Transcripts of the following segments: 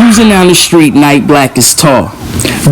Cruising down the street, night black is tall.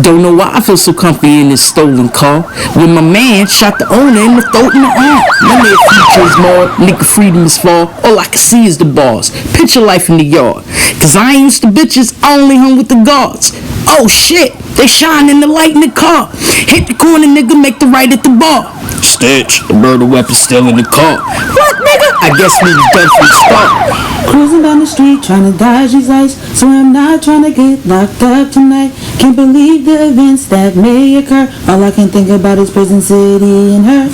Don't know why I feel so comfy in this stolen car. When my man shot the owner in the throat and the arm. None of their features more, nigga freedom is fall. All I can see is the bars. Picture life in the yard. Cause I ain't used to bitches, I only hung with the guards. Oh shit, they shine in the light in the car. Hit the corner, nigga, make the right at the bar. Stitch, the murder weapon still in the car. What, nigga? I guess niggas done from the start. Cruising down the street trying to dodge these lights, so I'm not trying to get locked up tonight. Can't believe the events that may occur. All I can think about is prison city and her.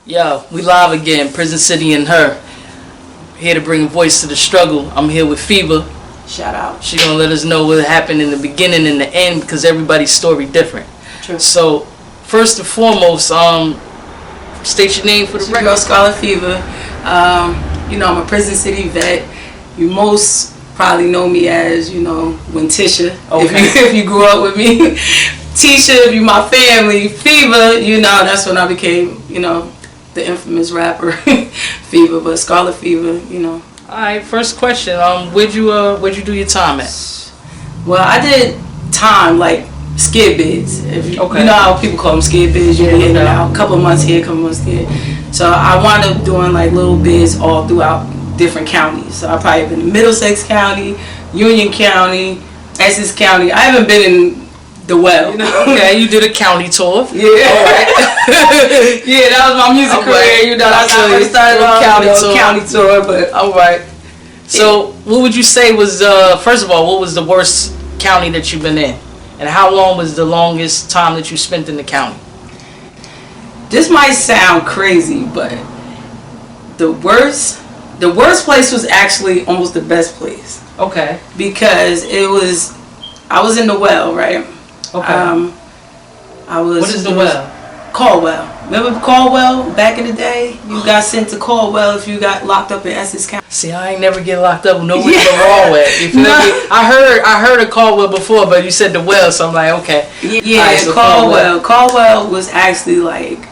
Yo, we live again, Prison City and Her. Here to bring a voice to the struggle. I'm here with Fever. Shout out. She gonna let us know what happened in the beginning and the end because everybody's story different. True. So, first and foremost, state your name for the record. Girl Scarlet Fever. I'm a Prison City vet. You most probably know me as, when Tisha. Okay. If you grew up with me. Tisha, if you my family. Fever, that's when I became, the infamous rapper Fever, but Scarlet Fever, Alright, first question. Where'd you do your time at? Well, I did time like skid bids. Okay. You know how people call them skid bids. You get a couple of months here, couple months there. So I wound up doing like little bids all throughout different counties. So I probably been in Middlesex County, Union County, Essex County. I haven't been in the well. Okay, you did a county tour. Yeah. Alright. Yeah, that was my music career. That's how I started off county tour. But alright. So, what would you say was first of all, what was the worst county that you've been in, and how long was the longest time that you spent in the county? This might sound crazy, but the worst place was actually almost the best place. Okay. Because I was in the well, right? Okay. What is the well? Caldwell. Remember Caldwell back in the day? You got sent to Caldwell if you got locked up in Essex County. See, I ain't never get locked up. No, we go wrong with. You feel me? I heard of Caldwell before, but you said the well, so I'm like, okay. Yeah, right, so Caldwell. Caldwell was actually like,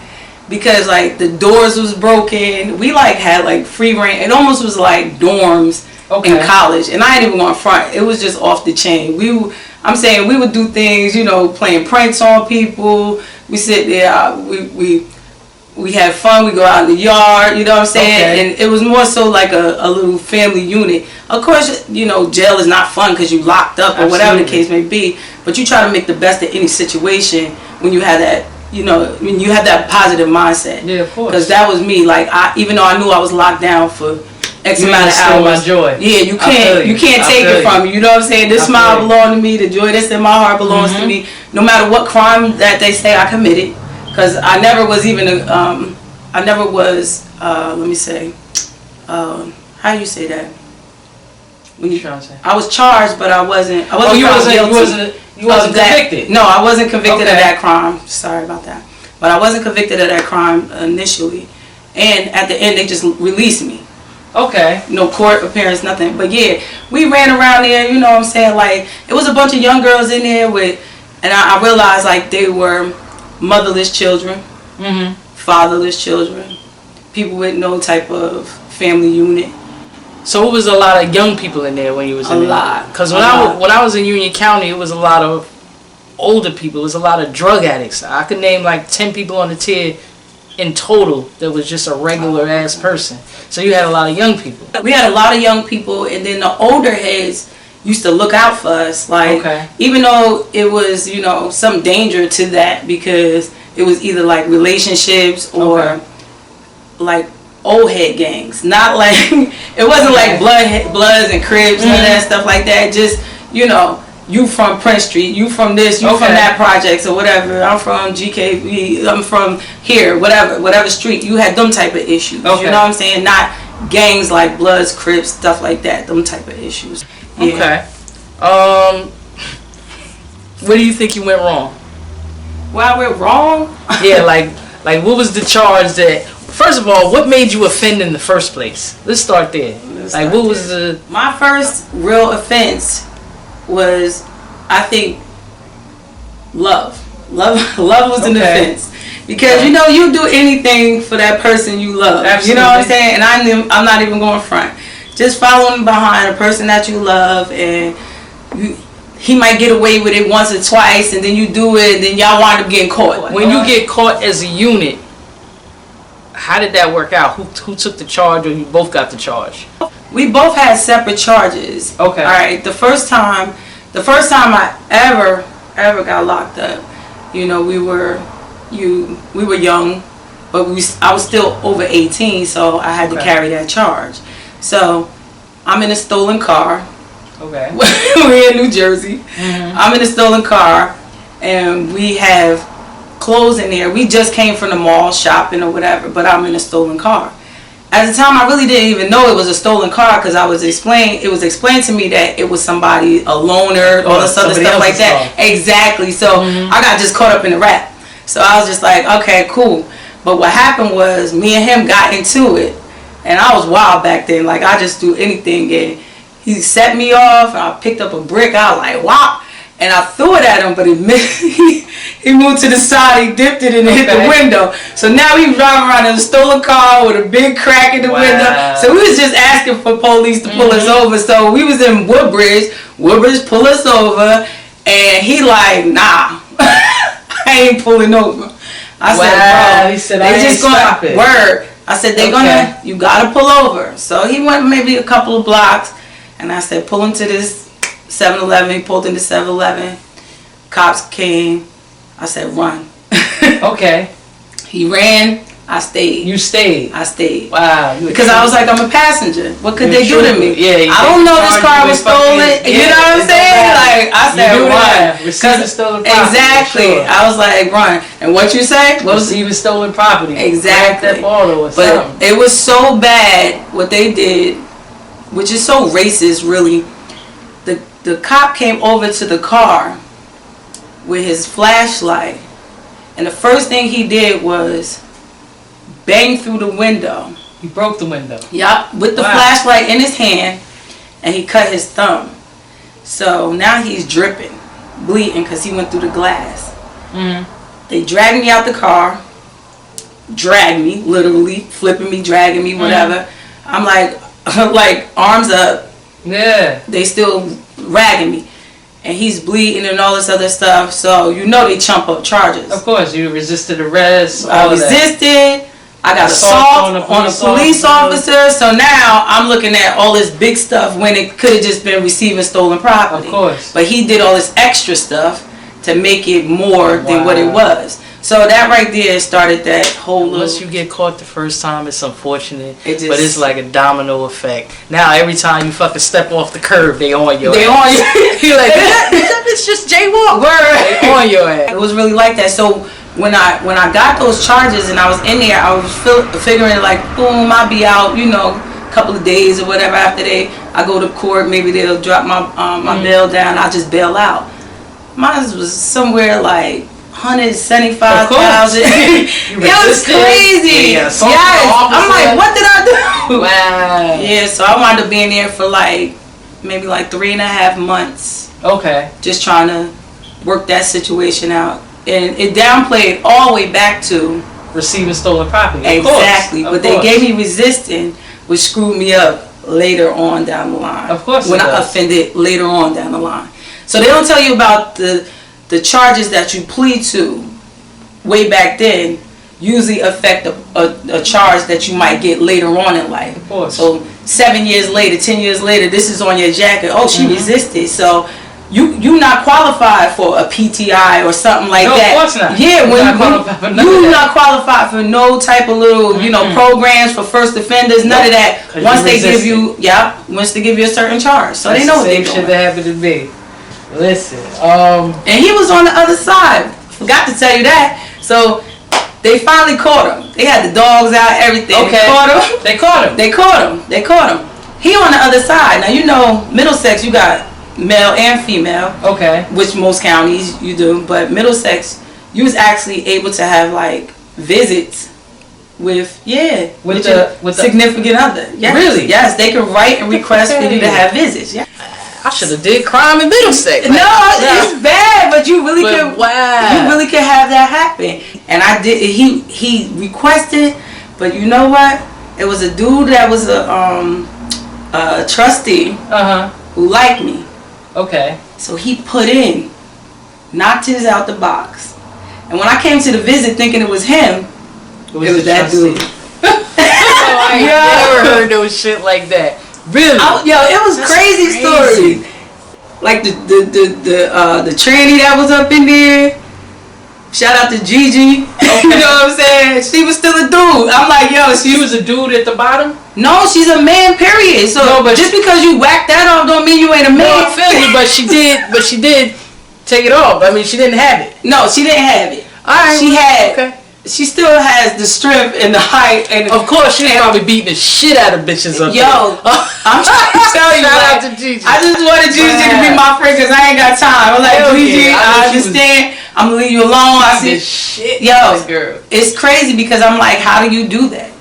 because like the doors was broken. We like had like free reign. It almost was like dorms in college, and I ain't even going front. It was just off the chain. We would do things, playing pranks on people. We sit there, we have fun, we go out in the yard, you know what I'm saying? Okay. And it was more so like a little family unit. Of course, jail is not fun because you locked up or whatever the case may be, but you try to make the best of any situation when you have that, when you have that positive mindset. Yeah, of course. Because that was me, like, even though I knew I was locked down for X amount of hours. My joy. Yeah, you can't take it from me. You know what I'm saying? This smile belongs to me. The joy that's in my heart belongs to me. No matter what crime that they say I committed, because I never was even let me say, how you say that? What you trying to say? I was charged, but I wasn't. You wasn't convicted. No, I wasn't convicted of that crime. Sorry about that. But I wasn't convicted of that crime initially, and at the end they just released me. Okay. No court appearance, nothing. But yeah, we ran around there, you know what I'm saying? Like, it was a bunch of young girls in there and I realized like they were motherless children, fatherless children, people with no type of family unit. So it was a lot of young people in there when you was in there? A lot. Because when I was in Union County, it was a lot of older people. It was a lot of drug addicts. I could name like 10 people on the tier in total that was just a regular ass person. So you had a lot of young people. We had a lot of young people, and then the older heads used to look out for us. Like, even though it was, some danger to that, because it was either like relationships or like old head gangs. Not like, it wasn't like Bloods and Crips and that stuff like that. Just, you from Prince Street, you from this, you from that projects or whatever. I'm from GKB, I'm from here, whatever street. You had them type of issues. You know what I'm saying? Not gangs like Bloods, Crips, stuff like that. Them type of issues. Yeah. Okay. Where do you think you went wrong? Where I went wrong? Yeah, like what was the charge that? First of all, what made you offend in the first place? Let's start there. What was the? My first real offense was, I think, love. Love was an offense. Because you do anything for that person you love. Absolutely. You know what I'm saying? And I'm not even going front. Just following behind a person that you love, and he might get away with it once or twice, and then you do it, and then y'all wind up getting caught. When you get caught as a unit, how did that work out? Who took the charge, or you both got the charge? We both had separate charges. Okay. All right. The first time I ever got locked up, we were young, but I was still over 18, so I had to carry that charge. So I'm in a stolen car. Okay. We're in New Jersey. Mm-hmm. I'm in a stolen car, and we have clothes in there. We just came from the mall shopping or whatever, but I'm in a stolen car. At the time, I really didn't even know it was a stolen car, because it was explained to me that it was somebody, a loaner, all this other stuff like that. Car. Exactly. So I got just caught up in the rap. So I was just like, okay, cool. But what happened was, me and him got into it, and I was wild back then. Like, I just do anything, and he set me off, and I picked up a brick. I was like, wow. And I threw it at him, but he moved to the side, he dipped it, and it hit the window. So now he's driving around in a stolen car with a big crack in the window. So we was just asking for police to pull us over. So we was in Woodbridge pull us over, and he like, nah, I ain't pulling over. I said, bro, he said, they just gonna word. I said, you gotta pull over. So he went maybe a couple of blocks, and I said, pull into this 7-Eleven. He pulled into 7-Eleven. Cops came. I said, run. Okay. He ran. I stayed. You stayed? I stayed. Wow. Because I was like, I'm a passenger. What could they do to me? Yeah. I don't know this car was stolen. You know what I'm saying? Like, I said, run. Receiving stolen property. Exactly. Sure. I was like, run. And what you say? Receiving stolen property. Exactly. But it was so bad what they did, which is so racist, really. The cop came over to the car with his flashlight, and the first thing he did was bang through the window. He broke the window. Yup, with the flashlight in his hand, and he cut his thumb. So now he's dripping, bleeding, because he went through the glass. Mm-hmm. They dragged me out the car, dragged me, literally, flipping me, dragging me, whatever. I'm like arms up. Yeah. They still ragging me, and he's bleeding and all this other stuff. So they chump up charges. Of course, you resisted arrest. I resisted. I got assault on a police officer. So now I'm looking at all this big stuff when it could have just been receiving stolen property. Of course. But he did all this extra stuff to make it more than what it was. So that right there started that whole little... Once you get caught the first time, it's unfortunate, but it's like a domino effect. Now every time you fucking step off the curb, they on your ass. On you. You're like, it's just jaywalk. They on your ass. It was really like that. So when I got those charges and I was in there, I was figuring like, boom, I'll be out, a couple of days or whatever. After I go to court, maybe they'll drop my bail down. I'll just bail out. Mine was somewhere like 175,000. It was crazy. Yes. I'm like, what did I do? Wow. Yeah, so I wound up being there for maybe 3.5 months. Okay. Just trying to work that situation out. And it downplayed all the way back to receiving stolen property. Exactly. But they gave me resisting, which screwed me up later on down the line. Of course. When I offended later on down the line. So they don't tell you about the charges that you plead to way back then usually affect a charge that you might get later on in life. Of course. So 7 years later, 10 years later, this is on your jacket. Oh, she resisted. So you not qualified for a PTI or something like that. No, of course not. Yeah, you're not qualified for no type of little programs for first offenders. None of that. Once they give you a certain charge, so they know what they're doing. Same shit that happened to me. Listen, and he was on the other side. Forgot to tell you that. So they finally caught him. They had the dogs out, everything. Okay. They caught him. He on the other side. Now Middlesex, you got male and female. Okay. Which most counties you do, but Middlesex, you was actually able to have visits with the significant other. Yes. Really? Yes, they could write and request for you to have visits. Yeah. I should have did crime in Middlesex. No, it's bad, but you really could. Wow. You really could have that happen. And I did. He requested, but you know what? It was a dude that was a trustee. Who liked me. Okay. So he put in, knocked his out the box. And when I came to the visit thinking it was him, it was that dude. I never heard no shit like that. Really? It was crazy story. Like the tranny that was up in there. Shout out to Gigi. You know what I'm saying? She was still a dude. I'm like, she was a dude at the bottom? No, she's a man, period. So but just because you whack that off don't mean you ain't a man. No, I feel you, but she did take it off. I mean, she didn't have it. No, she didn't have it. Alright. She still has the strength and the height, and of course she's probably beating the shit out of bitches up there. I'm trying to tell you, shout out to Gigi. I just wanted Gigi to be my friend because I ain't got time. I'm like, Gigi, I understand. I'm gonna leave you alone. I see shit. Girl, it's crazy because I'm like, how do you do that?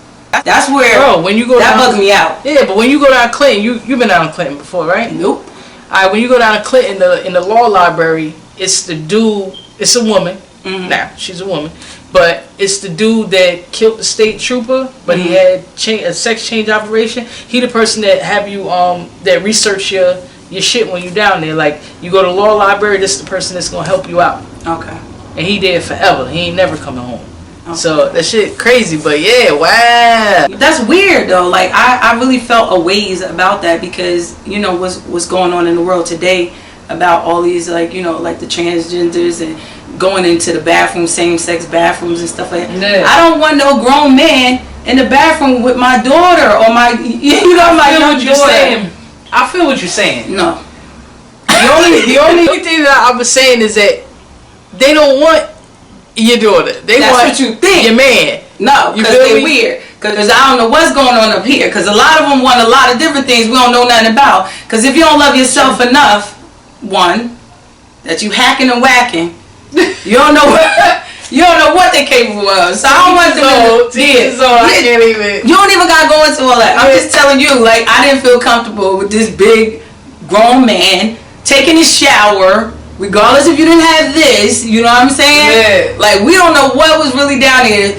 That's where when you go that down, bugs me out. Yeah, but when you go down Clinton, you've been down Clinton before, right? Nope. Alright, when you go down to Clinton, in the law library, it's the dude. It's a woman. Now she's a woman, but it's the dude that killed the state trooper. But he had a sex change operation. He the person that have you that research your shit when you down there. Like you go to law library, this is the person that's gonna help you out. Okay. And he there forever. He ain't never coming home. Okay. So that shit crazy, but yeah, wow. That's weird though. Like I really felt a ways about that because what's going on in the world today about all these like the transgenders and going into the bathroom, same-sex bathrooms and stuff like that. Yeah. I don't want no grown man in the bathroom with my daughter or my my young daughter. I feel what you're saying. No. The only thing that I was saying is that they don't want your daughter. That's want what you think. Your man. No, because they're weird. Because I don't know what's going on up here. Because a lot of them want a lot of different things we don't know nothing about. Because if you don't love yourself enough, one, that you hacking and whacking, you don't know what they're capable of. So I don't want them to I can't even. You don't even gotta go into all that. I'm just telling you, like I didn't feel comfortable with this big grown man taking a shower, regardless if you didn't have this. You know what I'm saying? Yeah. Like we don't know what was really down here.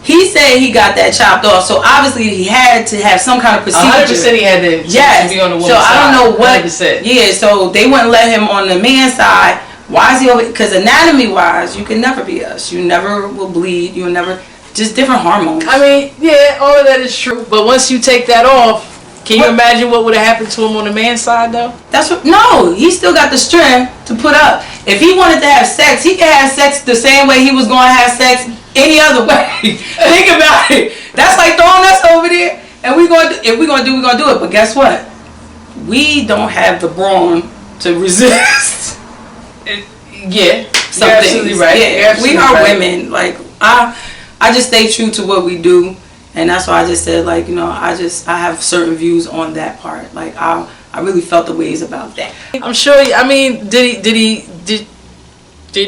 He said he got that chopped off, so obviously he had to have some kind of procedure. 100% he had to be on the woman's side. So I don't know what. 100%. Yeah, so they wouldn't let him on the man's side. Why is he over? Because anatomy-wise, you can never be us. You never will bleed. You'll never. Just different hormones. I mean, yeah, all of that is true. But once you take that off, can you imagine what would have happened to him on the man's side, though? No, he still got the strength to put up. If he wanted to have sex, he could have sex the same way he was going to have sex any other way. Think about it. That's like throwing us over there, and if we're gonna do it. But guess what? We don't have the brawn to resist. Yeah, some you're things. absolutely right. Yeah, we are women. Like I just stay true to what we do, and that's why I just said like I have certain views on that part. Like I really felt the ways about that. I'm sure. I mean, did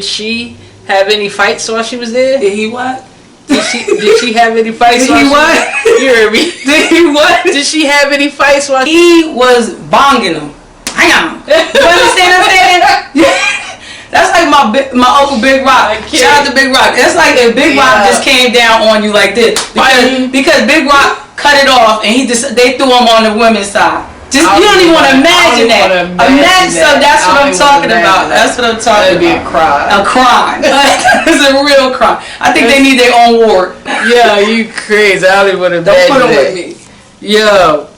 she have any fights while she was there? Did he what? Did she have any fights? Did he what? You heard me. Did he what? Did she have any fights while he was bonging them? Hang on. You understand what I'm saying? That's like my Uncle Big Rock. Shout out to Big Rock. That's like if Big Rock just came down on you like this because Big Rock cut it off and they threw him on the women's side. You don't even want to imagine that. Imagine so. That's what I'm talking about. That's what I'm talking about. That'd be a crime. A crime. It's a real crime. I think they need their own ward. Yeah, you crazy. I don't even want to imagine Don't put them that. with me. Yo.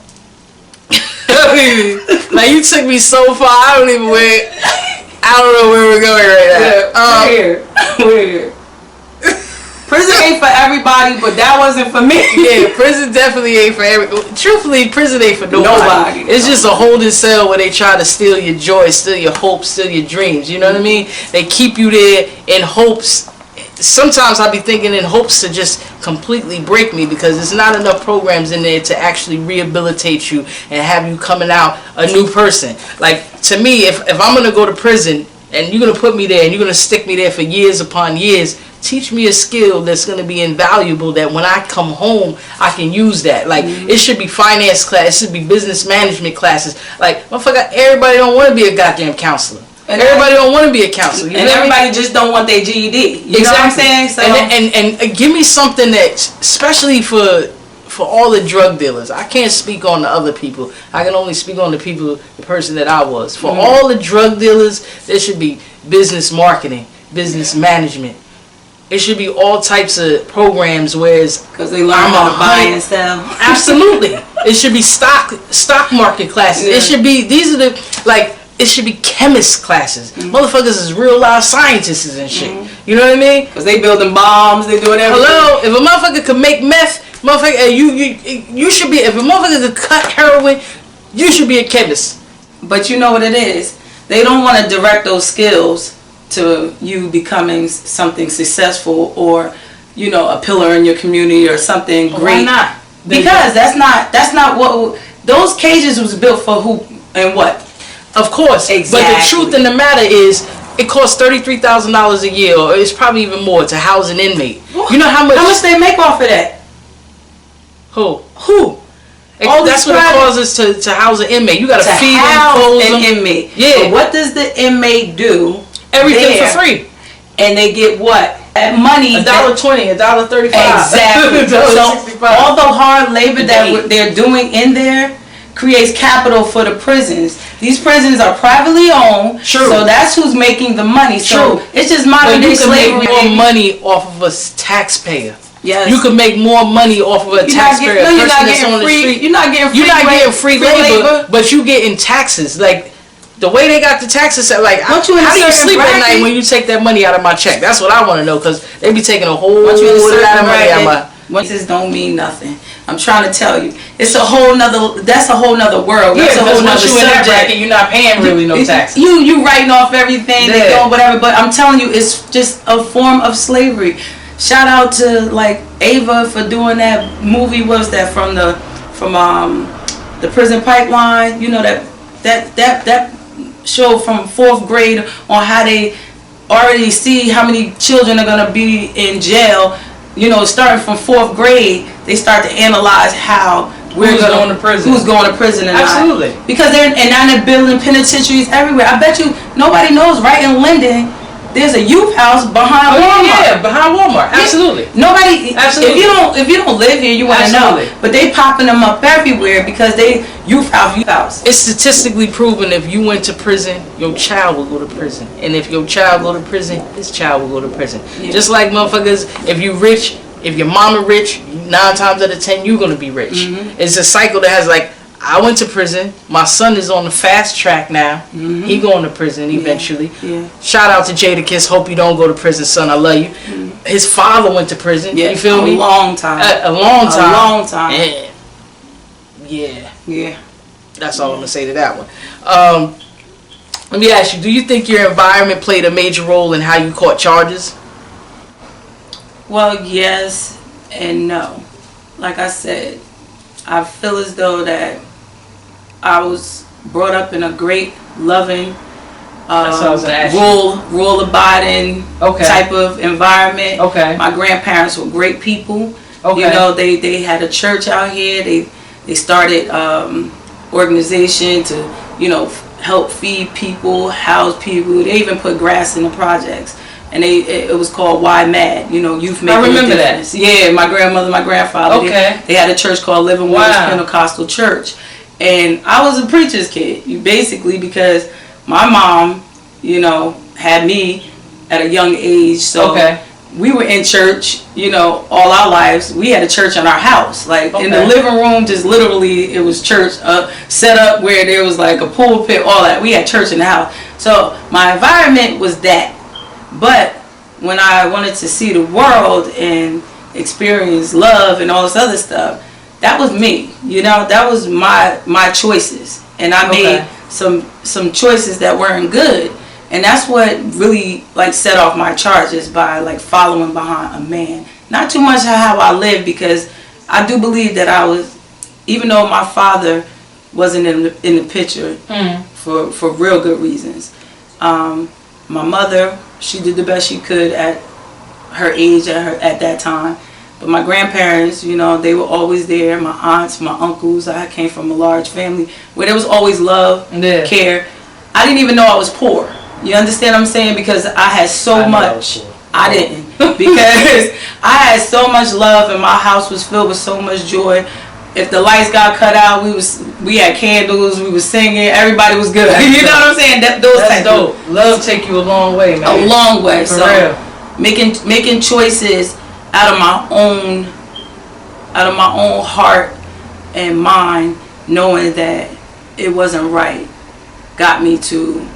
Like you took me so far. I don't know where we're going right now. We're here. Prison ain't for everybody, but that wasn't for me. Yeah, prison definitely ain't for everybody. Truthfully, prison ain't for nobody. It's just a holding cell where they try to steal your joy, steal your hopes, steal your dreams. You know what I mean? They keep you there in hopes. Sometimes I be thinking in hopes to just completely break me because there's not enough programs in there to actually rehabilitate you and have you coming out a new person. Like, to me, if I'm going to go to prison and you're going to put me there and you're going to stick me there for years upon years, Teach me a skill that's going to be invaluable, that when I come home, I can use that. Like, it should be finance class. It should be business management classes. Like, motherfucker, everybody don't want to be a goddamn counselor. And everybody don't want to be a counselor. And everybody just don't want their GED. You know what I'm saying? So and give me something that, especially for all the drug dealers. I can't speak on the other people. I can only speak on the person that I was. For all the drug dealers, there should be business marketing, business management. It should be all types of programs because they learn how to buy and sell. Absolutely. It should be stock market classes. Yeah. It should be it should be chemist classes. Motherfuckers is real life scientists and shit. You know what I mean? Because they building bombs, they doing everything. Hello, if a motherfucker could make meth, motherfucker, you should be. If a motherfucker could cut heroin, you should be a chemist. But you know what it is? They don't want to direct those skills to you becoming something successful, or a pillar in your community or something great. Why not? Because that's not what those cages was built for. Who and what? Of course. Exactly. But the truth in the matter is, it costs $33,000 a year, or it's probably even more, to house an inmate. You know how much they make off of that? Who? That's what it costs to house an inmate. You got to feed them, clothe them. An inmate. Yeah. But what does the inmate do? Everything for free. And they get what? Money. $1.20, $1.35. Exactly. So all the hard labor that they're doing in there creates capital for the prisons. These prisons are privately owned. True. So that's who's making the money. So it's just modern day slavery. You can make more money off of a taxpayer. Yes. You can make more money off of a taxpayer. You're not getting free labor, but you getting taxes. Like, the way they got the taxes set, like, how do you sleep at night when you take that money out of my check? That's what I want to know, because they be taking a whole lot of money out of my... This don't mean nothing. I'm trying to tell you, that's a whole nother world. Yeah, that's a whole nother once you in that bracket, you're not paying really no taxes. You writing off everything, they doing whatever. But I'm telling you, it's just a form of slavery. Shout out to like Ava for doing that movie. Was that from the Prison Pipeline? You know that show from 4th grade on how they already see how many children are gonna be in jail. Starting from 4th grade, they start to analyze how who's going to prison and absolutely not. Because now they're building penitentiaries everywhere. I bet you nobody knows, right in Linden there's a youth house behind Walmart. Yeah, behind Walmart. Absolutely. Nobody. Absolutely. If you don't live here, you want to know. But they popping them up everywhere because they youth house. It's statistically proven, if you went to prison, your child will go to prison, and if your child go to prison, his child will go to prison. Yeah. Just like motherfuckers, if you rich, if your mama rich, 9 times out of 10 you're gonna be rich. Mm-hmm. It's a cycle that has like. I went to prison. My son is on the fast track now. Mm-hmm. He going to prison eventually. Yeah. Shout out to Jadakiss. Hope you don't go to prison, son. I love you. Mm-hmm. His father went to prison. Yeah. You feel me? A long time. A long time. And yeah. That's all I'm gonna say to that one. Let me ask you: do you think your environment played a major role in how you caught charges? Well, yes and no. Like I said, I feel as though that I was brought up in a great, loving, rule abiding type of environment. Okay. My grandparents were great people. Okay. They had a church out here. They started organization to help feed people, house people. They even put grass in the projects. And it was called Why Mad, youth making I remember that. Yeah, my grandmother, my grandfather. Okay. They had a church called Living Waters Pentecostal Church. And I was a preacher's kid, basically, because my mom, had me at a young age. So we were in church, all our lives. We had a church in our house. Like in the living room, just literally, it was church set up where there was like a pulpit, all that. We had church in the house. So my environment was that. But when I wanted to see the world and experience love and all this other stuff, that was me. That was my choices, and I made some choices that weren't good, and that's what really like set off my charges by like following behind a man. Not too much how I lived, because I do believe that I was, even though my father wasn't in the picture for real good reasons. My mother, she did the best she could at her age at that time. But my grandparents, you know, they were always there. My aunts, my uncles. I came from a large family where there was always love, care. I didn't even know I was poor. You understand what I'm saying? Because I had so much. I didn't. Because I had so much love, and my house was filled with so much joy. If the lights got cut out, we had candles, we was singing, everybody was good. You know what I'm saying? That's dope. Love take you a long way, man. A long way. For so real. making choices out of my own heart and mind, knowing that it wasn't right, got me to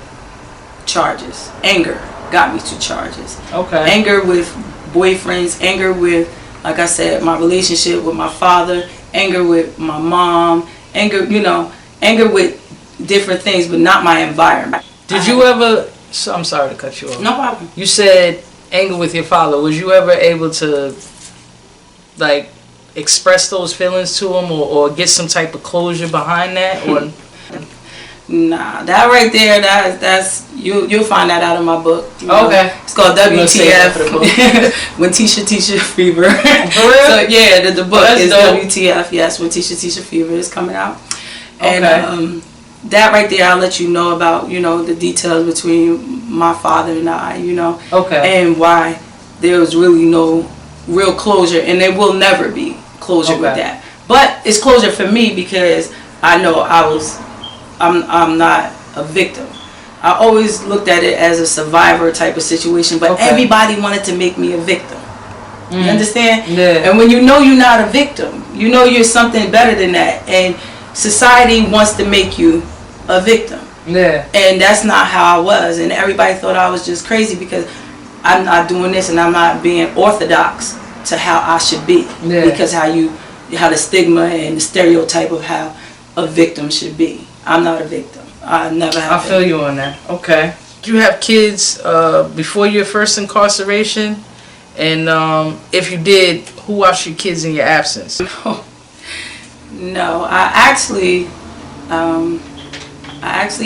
charges. Anger got me to charges. Okay. Anger with boyfriends, anger with, like I said, my relationship with my father, anger with my mom, anger with different things, but not my environment. Did you ever, I'm sorry to cut you off. No problem. You said anger with your father. Was you ever able to, like, express those feelings to him or get some type of closure behind that? Or Nah, that right there, that's you'll find that out in my book. Okay. It's called WTF. When Tisha Fever. For real? So yeah, the book is dope. WTF. Yes, when Tisha Fever is coming out. Okay. And that right there, I'll let you know about, you know, the details between my father and I, you know. Okay. And why there was really no real closure, and there will never be closure with that. But it's closure for me because I know I'm not a victim. I always looked at it as a survivor type of situation, but everybody wanted to make me a victim. You understand? Yeah. And when you know you're not a victim, you know you're something better than that, and society wants to make you a victim. Yeah. And that's not how I was, and everybody thought I was just crazy because I'm not doing this and I'm not being orthodox to how I should be. Yeah. Because how the stigma and the stereotype of how a victim should be. I'm not a victim. I never have. I feel you on that. Okay. Did you have kids before your first incarceration? And if you did, who watched your kids in your absence? No, I actually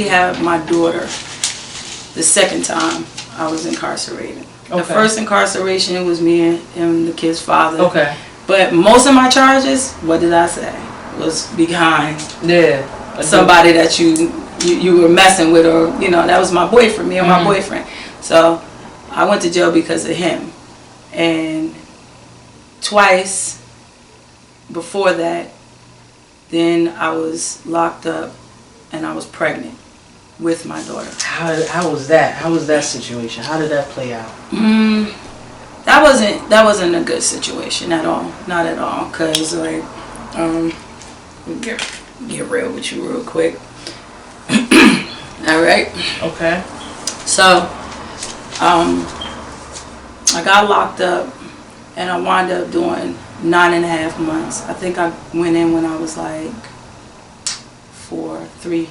had my daughter the second time I was incarcerated. Okay. The first incarceration was me and the kid's father. Okay. But most of my charges, what did I say, was behind somebody that you were messing with, or you know, that was my boyfriend, me and my boyfriend. So I went to jail because of him, and twice before that, then I was locked up and I was pregnant with my daughter. How was that? How was that situation? How did that play out? That wasn't a good situation at all. Not at all. Cause like, get real with you real quick. All right. Okay. So, I got locked up, and I wound up doing 9.5 months. I think I went in when I was like three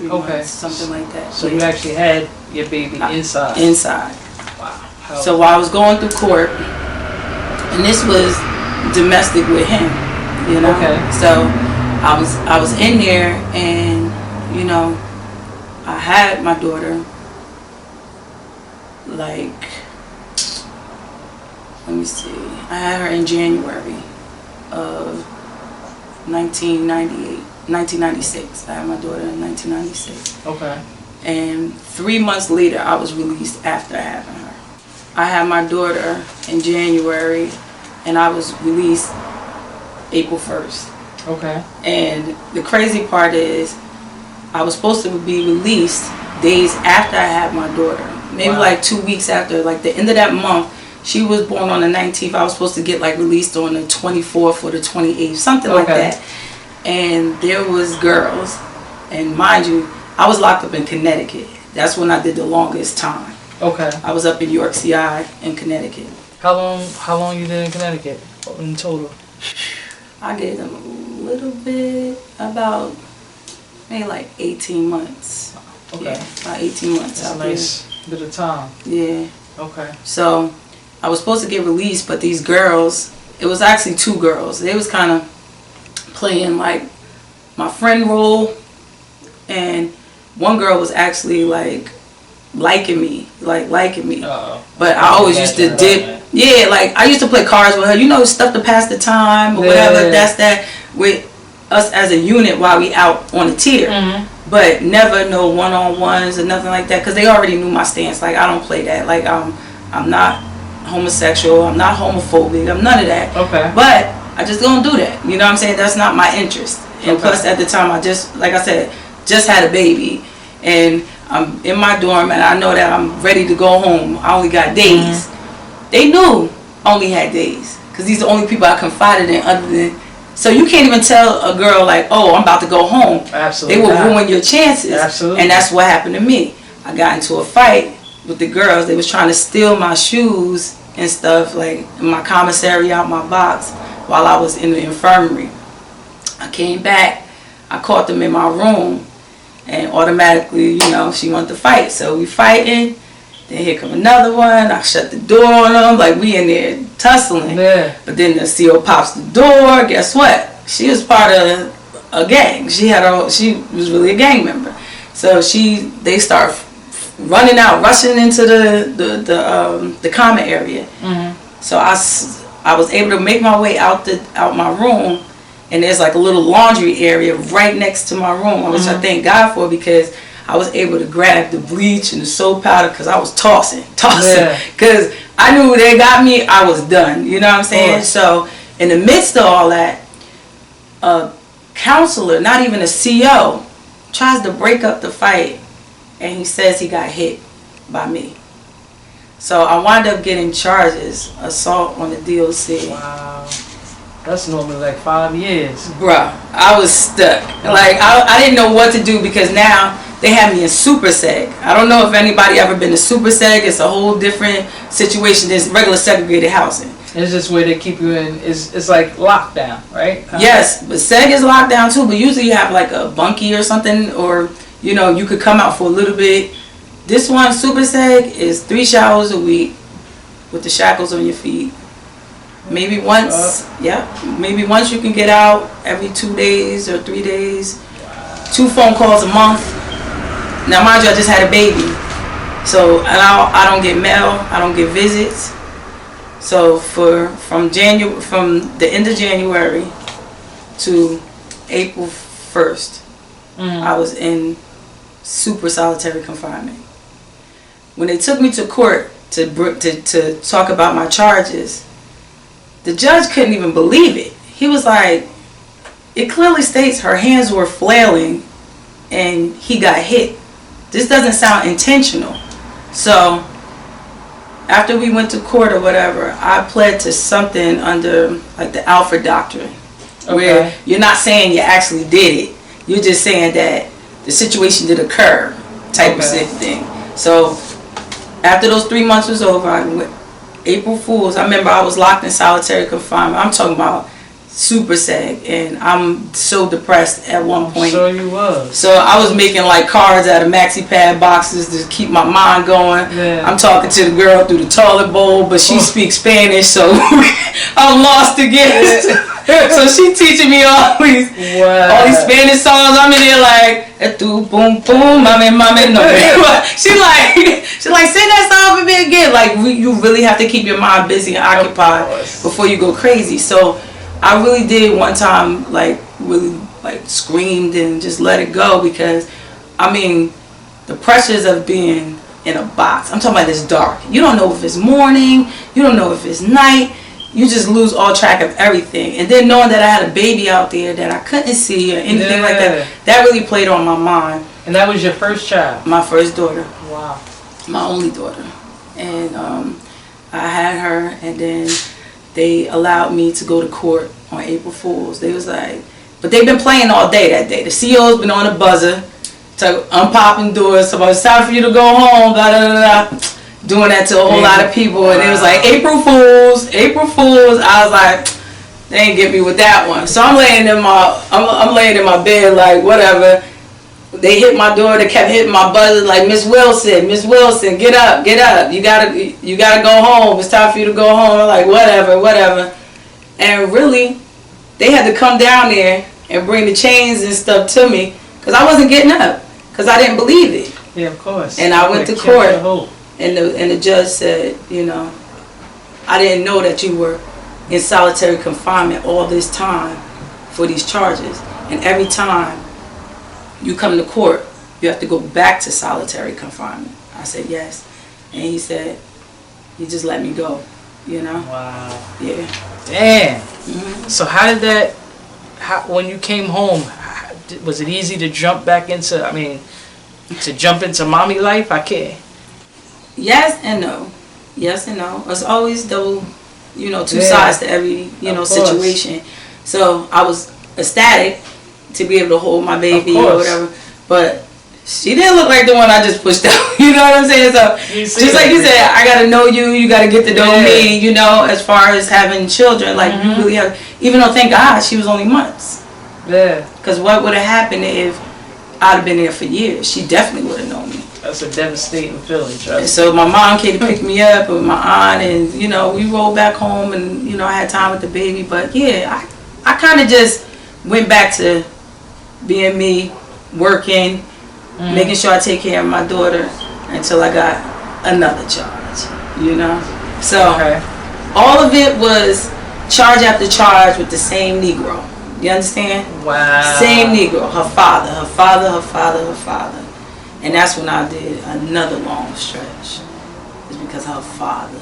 months, something like that. So you actually had your baby inside. Inside. Wow. So while I was going through court, and this was domestic with him, you know. Okay. So I was in there, and you know, I had my daughter. Like, let me see. I had her in January of 1996. I had my daughter in 1996. Okay. And 3 months later, I was released after having her. I had my daughter in January, and I was released April 1st. Okay. And the crazy part is, I was supposed to be released days after I had my daughter. Maybe like 2 weeks after, like the end of that month. She was born on the 19th. I was supposed to get like released on the 24th or the 28th, something like that. And there was girls, and mind you, I was locked up in Connecticut. That's when I did the longest time. Okay. I was up in York, CI in Connecticut. How long you did in Connecticut in total? I did a little bit, about maybe like 18 months. Okay. Yeah, about 18 months. That's out a nice bit of time. there. Yeah. Okay. So I was supposed to get released, but these girls, it was actually 2 girls. They was kind of playing like my friend role, and one girl was actually like liking me. Uh-oh. But I always used to dip. Yeah, like I used to play cards with her. You know, stuff to pass the time or whatever. That's that with us as a unit while we out on the tier. But never no one-on-ones or nothing like that because they already knew my stance. Like I don't play that. Like I'm not homosexual. I'm not homophobic. I'm none of that. Okay. But I just don't do that. You know what I'm saying? That's not my interest. And plus at the time I just, like I said, just had a baby and I'm in my dorm and I know that I'm ready to go home. I only got days. They knew I only had days because these are the only people I confided in other than. So you can't even tell a girl like, oh, I'm about to go home. Absolutely. They will ruin your chances. Absolutely. And that's what happened to me. I got into a fight with the girls. They was trying to steal my shoes and stuff, like my commissary out my box while I was in the infirmary. I came back. I caught them in my room. And automatically, you know, she wanted to fight. So we fighting. Then here come another one. I shut the door on them. Like, we in there tussling. Yeah. But then the CO pops the door. Guess what? She was part of a gang. She was really a gang member. So they start running out, rushing into the common area. So I was able to make my way out my room. And there's like a little laundry area right next to my room, which I thank God for because I was able to grab the bleach and the soap powder because I was tossing. Because I knew they got me, I was done. You know what I'm saying? So in the midst of all that, a counselor, not even a CO, tries to break up the fight and he says he got hit by me. So I wound up getting charges, assault on the DOC. Wow. That's normally like 5 years. Bruh, I was stuck. Like, I didn't know what to do because now they have me in super seg. I don't know if anybody ever been to super seg. It's a whole different situation than regular segregated housing. It's just where they keep you in. It's like lockdown, right? Yes, but seg is locked down too. But usually you have like a bunkie or something, or you know you could come out for a little bit. This one, super seg, is 3 showers a week with the shackles on your feet. Maybe once, maybe once you can get out every 2 days or 3 days. 2 phone calls a month. Now, mind you, I just had a baby, so I don't get mail, I don't get visits. So from the end of January to April 1st, I was in super solitary confinement. When they took me to court to talk about my charges, the judge couldn't even believe it. He was like, it clearly states her hands were flailing and he got hit. This doesn't sound intentional. So after we went to court or whatever, I pled to something under like the Alfred Doctrine, where you're not saying you actually did it. You're just saying that the situation did occur type of thing. So after those 3 months was over, I went April Fools. I remember I was locked in solitary confinement. I'm talking about super seg, and I'm so depressed at one point. So you was. So I was making like cards out of maxi pad boxes to keep my mind going. Yeah. I'm talking to the girl through the toilet bowl, but she speaks Spanish, so I'm lost again. So she teaching me all these Spanish songs. I'm in there like boom boom, mami no. She like sing that song for me again. Like you really have to keep your mind busy and occupied before you go crazy. So I really did one time really screamed and just let it go because I mean the pressures of being in a box. I'm talking about this dark. You don't know if it's morning. You don't know if it's night. You just lose all track of everything. And then knowing that I had a baby out there that I couldn't see or anything like that, that really played on my mind. And that was your first child? My first daughter. Wow. My only daughter. And I had her, and then they allowed me to go to court on April Fools. They was like, but they've been playing all day that day. The CO's been on the buzzer, unpopping doors, so it's time for you to go home, blah, blah, blah, blah. Doing that to a whole lot of people, and it was like April Fools. I was like, they ain't get me with that one. So I'm laying in my bed like whatever. They hit my door. They kept hitting my buzzer like Miss Wilson, get up. You gotta go home. It's time for you to go home. I'm like whatever. And really, they had to come down there and bring the chains and stuff to me because I wasn't getting up because I didn't believe it. Yeah, of course. And I went to court. And the judge said, you know, I didn't know that you were in solitary confinement all this time for these charges. And every time you come to court, you have to go back to solitary confinement. I said, yes. And he said, you just let me go, you know? Wow. Yeah. Damn. So how did that, when you came home, was it easy to jump back into, to jump into mommy life? I can't. Yes and no. Yes and no. It's always two sides to every, situation. So I was ecstatic to be able to hold my baby or whatever. But she didn't look like the one I just pushed out. You know what I'm saying? So just like you said, I got to know you. You got to get to know me, as far as having children. Like, you really have, even though, thank God, she was only months. Yeah. Because what would have happened if I'd have been there for years? She definitely would have known me. That's a devastating feeling, trust me. So my mom came to pick me up with my aunt, and we rolled back home, and I had time with the baby. But yeah, I kind of just went back to being me, working, making sure I take care of my daughter until I got another charge. So all of it was charge after charge with the same Negro. You understand? Wow. Same Negro. Her father. And that's when I did another long stretch. It's because of her father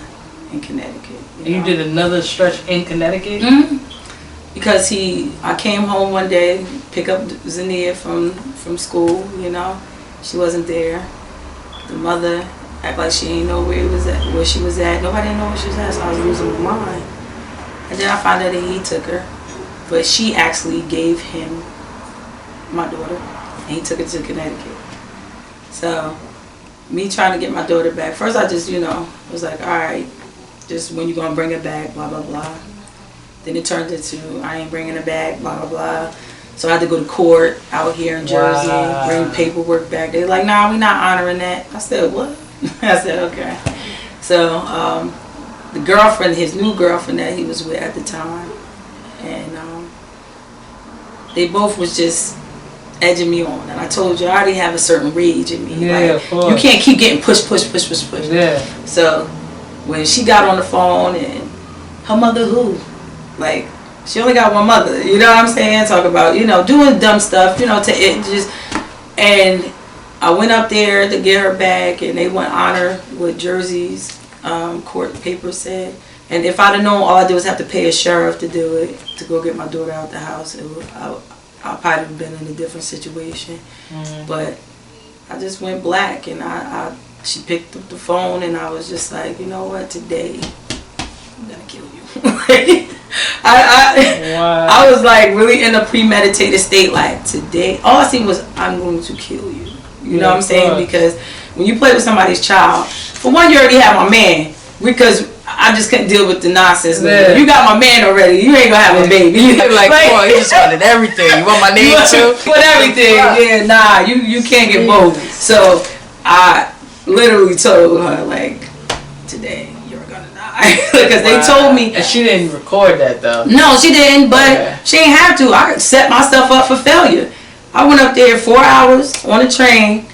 in Connecticut. You did another stretch in Connecticut? Because I came home one day, pick up Zania from school, She wasn't there. The mother acted like she didn't know where she was at. Nobody didn't know where she was at, so I was losing my mind. And then I found out that he took her. But she actually gave him my daughter, and he took her to Connecticut. So, me trying to get my daughter back, first I just, was like, all right, just when you going to bring her back, blah, blah, blah. Then it turned into, I ain't bringing her back, blah, blah, blah. So I had to go to court out here in Jersey, bring paperwork back. They're like, nah, we're not honoring that. I said, what? I said, okay. So, the girlfriend, his new girlfriend that he was with at the time, and they both was just edging me on. And I told you, I already have a certain rage in me. Yeah, of course. You can't keep getting pushed. Yeah. So when she got on the phone, and her mother who? Like, she only got one mother. You know what I'm saying? Talk about, doing dumb stuff, and I went up there to get her back, and they went honor what Jersey's court paper said. And if I'd have known, all I did was have to pay a sheriff to do it, to go get my daughter out the house, I probably have been in a different situation. But I just went black, and she picked up the phone, and I was just like, you know what, today I'm gonna kill you. I was like really in a premeditated state, like today, all I seen was, I'm going to kill you. You know what I'm saying? Because when you play with somebody's child, for one, you already have my man, because I just couldn't deal with the nonsense. Yeah. You got my man already. You ain't gonna have a baby. You like, boy, you just wanted everything. You want my name too? Want everything. Yeah, nah, you can't get both. So I literally told her, like, today you're gonna die. Because they told me. And she didn't record that though. No, she didn't, but she ain't have to. I set myself up for failure. I went up there 4 hours on a train,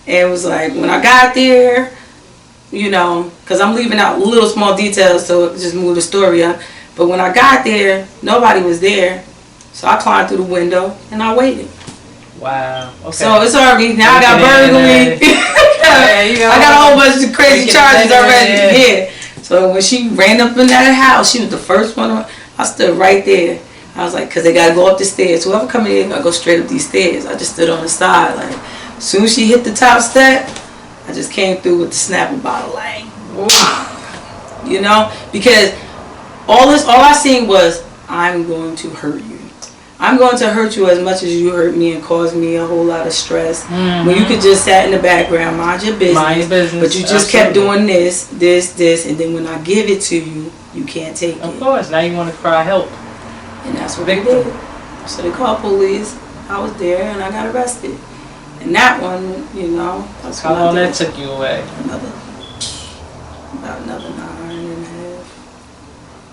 and it was like, when I got there, because I'm leaving out little small details so it just move the story up. But when I got there, nobody was there. So I climbed through the window and I waited. Wow. Okay. So it's already, now I got burglary. I got a whole bunch of crazy charges already. Yeah. So when she ran up in that house, she was the first one. I stood right there. I was like, because they got to go up the stairs. Whoever coming in, I go straight up these stairs. I just stood on the side. Like, as soon as she hit the top step, I just came through with the Snapple bottle, like, because all I seen was, I'm going to hurt you. I'm going to hurt you as much as you hurt me and cause me a whole lot of stress. When you could just sat in the background, mind your business. But you just kept doing this, and then when I give it to you, you can't take it. Of course, now you want to cry help. And that's what they did. So they called police. I was there, and I got arrested. And that one, that's how long that took you away? About another 9.5.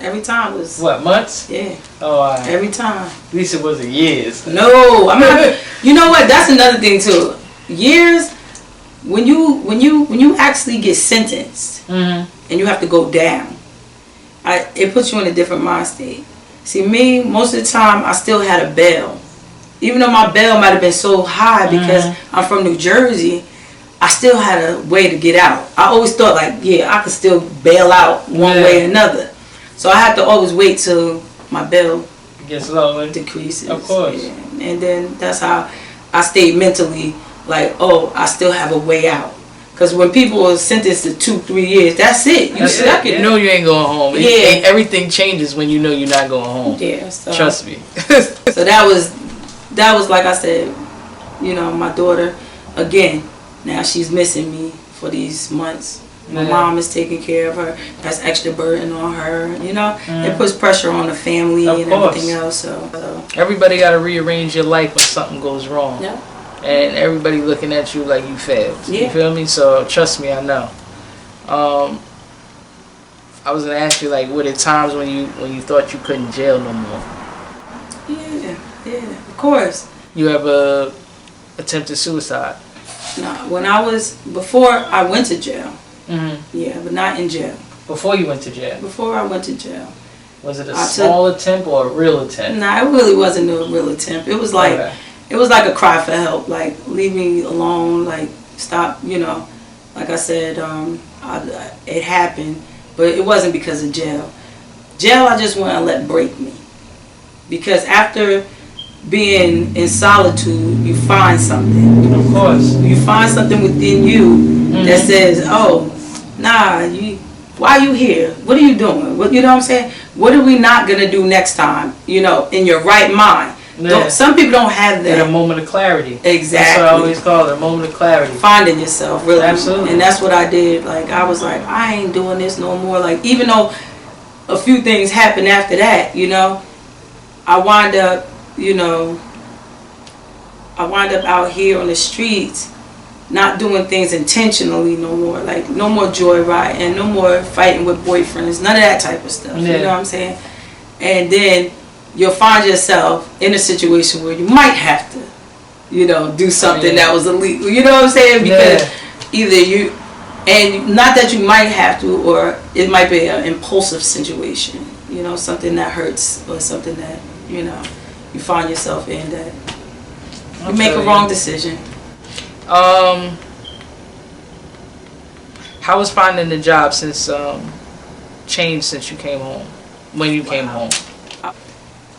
Every time was. What, months? Yeah. Oh, every time. At least it wasn't years. No, I'm not. You know what? That's another thing too. Years, when you actually get sentenced, and you have to go down, it puts you in a different mind state. See, me, most of the time, I still had a bail. Even though my bail might have been so high because I'm from New Jersey, I still had a way to get out. I always thought, like, yeah, I could still bail out one way or another. So I had to always wait till my bail gets lower, decreases. Of course. Yeah. And then that's how I stayed mentally, like, oh, I still have a way out. Because when people are sentenced to 2-3 years, that's it. You stuck it. You know you ain't going home. Yeah. Everything changes when you know you're not going home. Yeah. So, trust me. So that was like I said, you know, my daughter, again, now she's missing me for these months. My mom is taking care of her. That's extra burden on her. You know, it puts pressure on the family and everything else. So everybody got to rearrange your life when something goes wrong. Yeah. And everybody looking at you like you failed. Yeah. You feel me? So trust me, I know. I was gonna ask you, like, were there times when you thought you couldn't jail no more? Yeah, of course. You ever attempted suicide? No, before I went to jail. Yeah, but not in jail. Before you went to jail? Before I went to jail. Was it a small attempt or a real attempt? Nah, it really wasn't a real attempt. It was like it was like a cry for help. Like, leave me alone. Like, stop. You know, like I said, it happened, but it wasn't because of jail. Jail, I just want to let break me, because after being in solitude, you find something. Of course. You find something within you that says, oh, nah, why are you here? What are you doing? What, you know what I'm saying? What are we not going to do next time, you know, in your right mind? Yeah. Some people don't have that. And a moment of clarity. Exactly. That's what I always call it, a moment of clarity. Finding yourself, really. Absolutely. And that's what I did. Like, I was like, I ain't doing this no more. Like, even though a few things happened after that, you know, I wind up out here on the streets, not doing things intentionally no more. Like, no more joyriding, no more fighting with boyfriends, none of that type of stuff. Yeah. You know what I'm saying? And then you'll find yourself in a situation where you might have to, you know, do something that was illegal. You know what I'm saying? Because either you, and not that you might have to, or it might be an impulsive situation. You know, something that hurts, or something that, you know, you find yourself in that you make a wrong decision. How was finding the job changed since you came home? When you came home?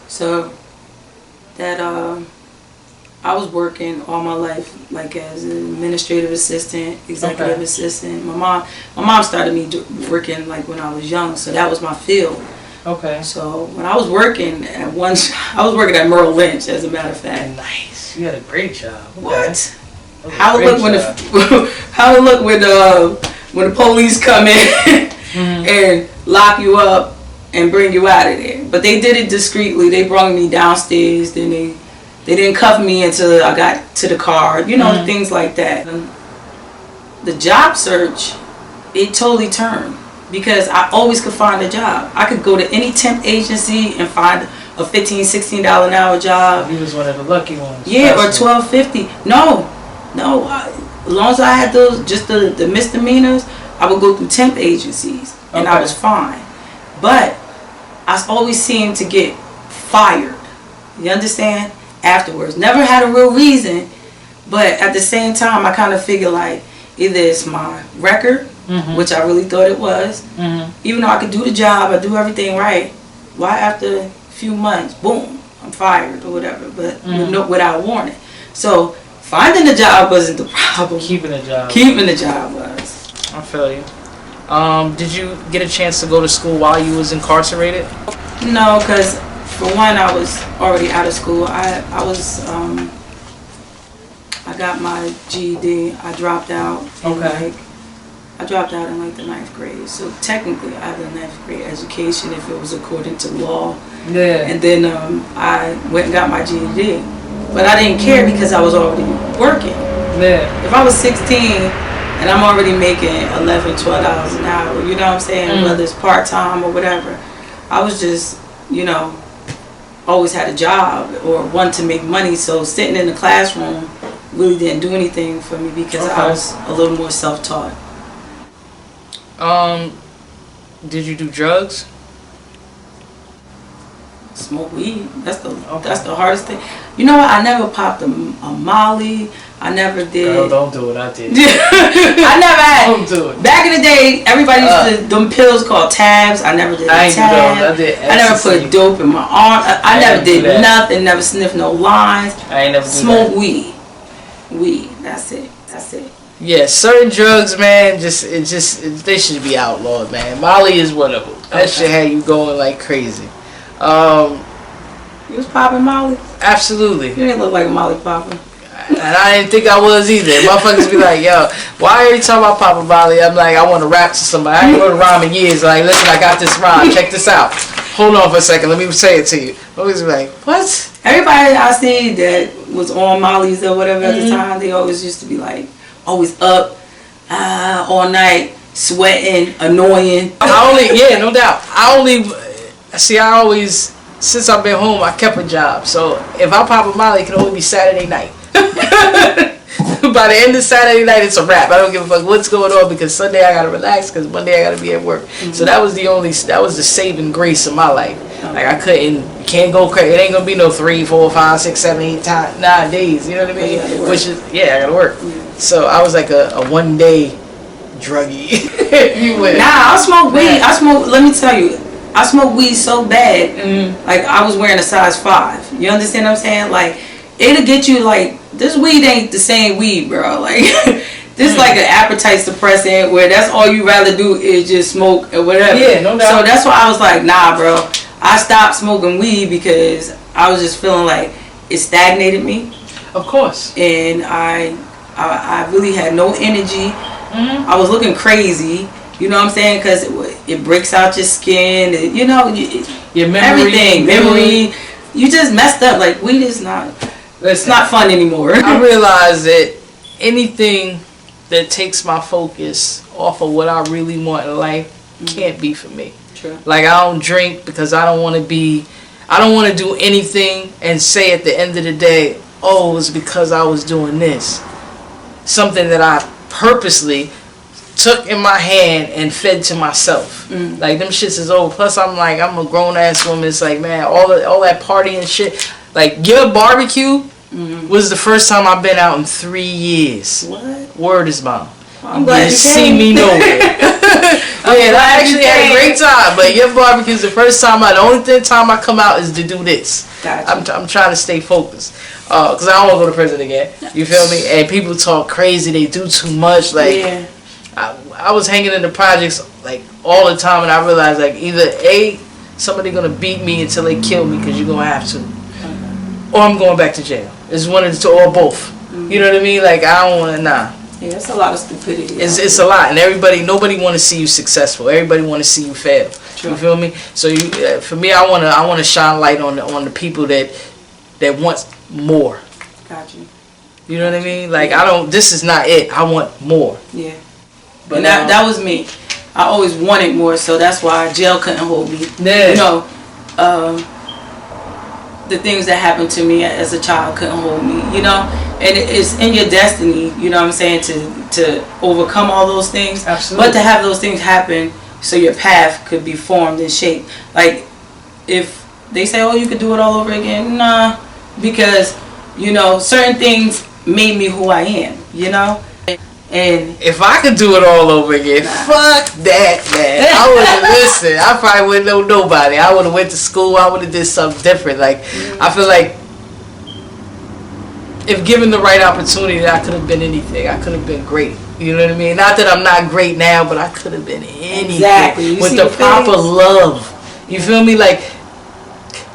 So that I was working all my life, like, as an administrative assistant, executive assistant. My mom started me working like when I was young, so that was my field. Okay. So when I was working I was working at Merrill Lynch, as a matter of fact. Nice. You had a great job. Okay. What? How it look when the police come in and lock you up and bring you out of there? But they did it discreetly. They brought me downstairs. Then they didn't cuff me until I got to the car. You know, things like that. The job search, it totally turned, because I always could find a job. I could go to any temp agency and find a $15, $16 an hour job. You was one of the lucky ones. Yeah, or $12.50. No. As long as I had those, just the misdemeanors, I would go through temp agencies, and I was fine. But I always seemed to get fired. You understand? Afterwards, never had a real reason, but at the same time, I kind of figure, like, either it's my record, which I really thought it was. Even though I could do the job, I do everything right, why after a few months, boom, I'm fired or whatever, but without warning. So finding a job wasn't the problem. Keeping a job was. I feel you. Did you get a chance to go to school while you was incarcerated? No, because for one, I was already out of school. I got my GED. I dropped out. I dropped out in like the 9th grade. So technically, I had a 9th grade education if it was according to law. Yeah. And then I went and got my GED. But I didn't care because I was already working. Yeah. If I was 16 and I'm already making $11, $12 an hour, you know what I'm saying? Whether it's part-time or whatever. I was just, you know, always had a job or wanted to make money. So sitting in the classroom really didn't do anything for me because I was a little more self-taught. Did you do drugs? Smoke weed. That's the hardest thing. You know what? I never popped a Molly. I never did. Girl, don't do it. I did. I never had. Don't do it. Back in the day, everybody used to them pills called tabs. I never did. I ain't do those. I did. I never put dope in my arm. I never did nothing. Never sniffed no lines. I ain't never smoked weed. Weed. That's it. Yeah, certain drugs, man, they should be outlawed, man. Molly is one of them. That shit had you going like crazy. You was popping Molly? Absolutely. You didn't look like a Molly popper. And I didn't think I was either. Motherfuckers be like, yo, why every time I pop a Molly, I'm like, I want to rap to somebody. I ain't heard a rhyme in years. Like, listen, I got this rhyme. Check this out. Hold on for a second. Let me say it to you. Always be like, what? Everybody I see that was on Molly's or whatever at the time, they always used to be like, always up all night, sweating, annoying. No doubt. Since I've been home, I kept a job. So if I pop a Molly, it can only be Saturday night. By the end of Saturday night, it's a wrap. I don't give a fuck what's going on because Sunday I gotta relax because Monday I gotta be at work. So that was the saving grace of my life. Like you can't go crazy. It ain't gonna be no 3, 4, 5, 6, 7, 8 times nowadays. You know what I mean? I gotta work. So I was like a 1 day druggie. I smoke weed. Let me tell you, I smoke weed so bad. Like I was wearing a size 5. You understand what I'm saying? Like it'll get you like this weed ain't the same weed, bro. Like this is like an appetite suppressant where that's all you rather do is just smoke or whatever. Yeah, no doubt. So that's why I was like, nah, bro. I stopped smoking weed because I was just feeling like it stagnated me. Of course. And I really had no energy. I was looking crazy. You know what I'm saying? Because it breaks out your skin. Your memory. Memory. You just messed up. Like weed is not. It's not fun anymore. I realized that anything that takes my focus off of what I really want in life can't be for me. True. Like I don't drink because I don't want to do anything and say at the end of the day, oh, it was because I was doing this. Something that I purposely took in my hand and fed to myself. Like them shits is over. Plus I'm a grown ass woman. It's like, man, all that partying shit. Like your barbecue was the first time I've been out in 3 years. What? Word is mine. I'm glad you see me nowhere. I actually had a great time. But your barbecue is the first time. The only time I come out is to do this. Gotcha. I'm trying to stay focused. Because I don't want to go to prison again. You feel me? And people talk crazy. They do too much. Like, yeah. I was hanging in the projects like all the time, and I realized like either somebody gonna beat me until they kill me because you're gonna have to, or I'm going back to jail. It's one of the two or both. You know what I mean? Like I don't want to. Nah. Yeah, it's a lot of stupidity. It's a lot, and nobody want to see you successful. Everybody want to see you fail. True. You feel me? So for me, I want to shine light on the people that want more. Gotcha. You know what I mean? Like this is not it. I want more. Yeah. But that was me. I always wanted more, so that's why jail couldn't hold me. Yeah. You know, the things that happened to me as a child couldn't hold me. You know, and it's in your destiny. You know what I'm saying, to overcome all those things. Absolutely. But to have those things happen so your path could be formed and shaped. Like if they say, "Oh, you could do it all over again," nah, because you know certain things made me who I am. You know. And if I could do it all over again, fuck that, man. I wouldn't listen. I probably wouldn't know nobody. I would have went to school. I would have did something different. Like I feel like if given the right opportunity, I could have been anything. I could have been great. You know what I mean? Not that I'm not great now, but I could have been anything. Exactly. With the proper love. You feel me? Like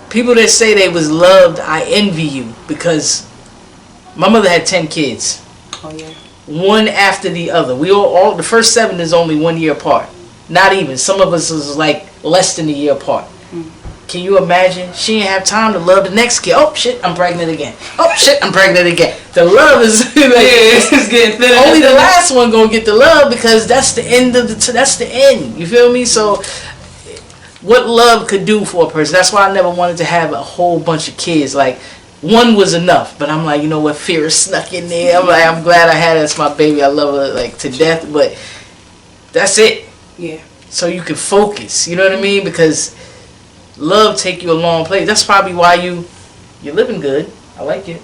people that say they was loved, I envy you because my mother had 10 kids. Oh yeah. One after the other. We all the first 7 is only 1 year apart. Not even. Some of us was like less than a year apart. Can you imagine? She didn't have time to love the next kid. Oh shit, I'm pregnant again. Oh shit, I'm pregnant again. The love is like, it's getting thinner. Only the last one gonna get the love because that's the end of that's the end. You feel me? So what love could do for a person. That's why I never wanted to have a whole bunch of kids. Like one was enough, but I'm like, you know what, fear snuck in there. I'm like, I'm glad I had her as my baby. I love her like to death, but that's it. Yeah. So you can focus, you know what I mean? Because love take you a long place. That's probably why you're living good. I like it.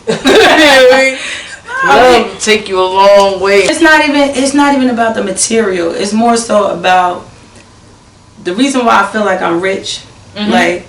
Love take you a long way. It's not even about the material. It's more so about the reason why I feel like I'm rich. Like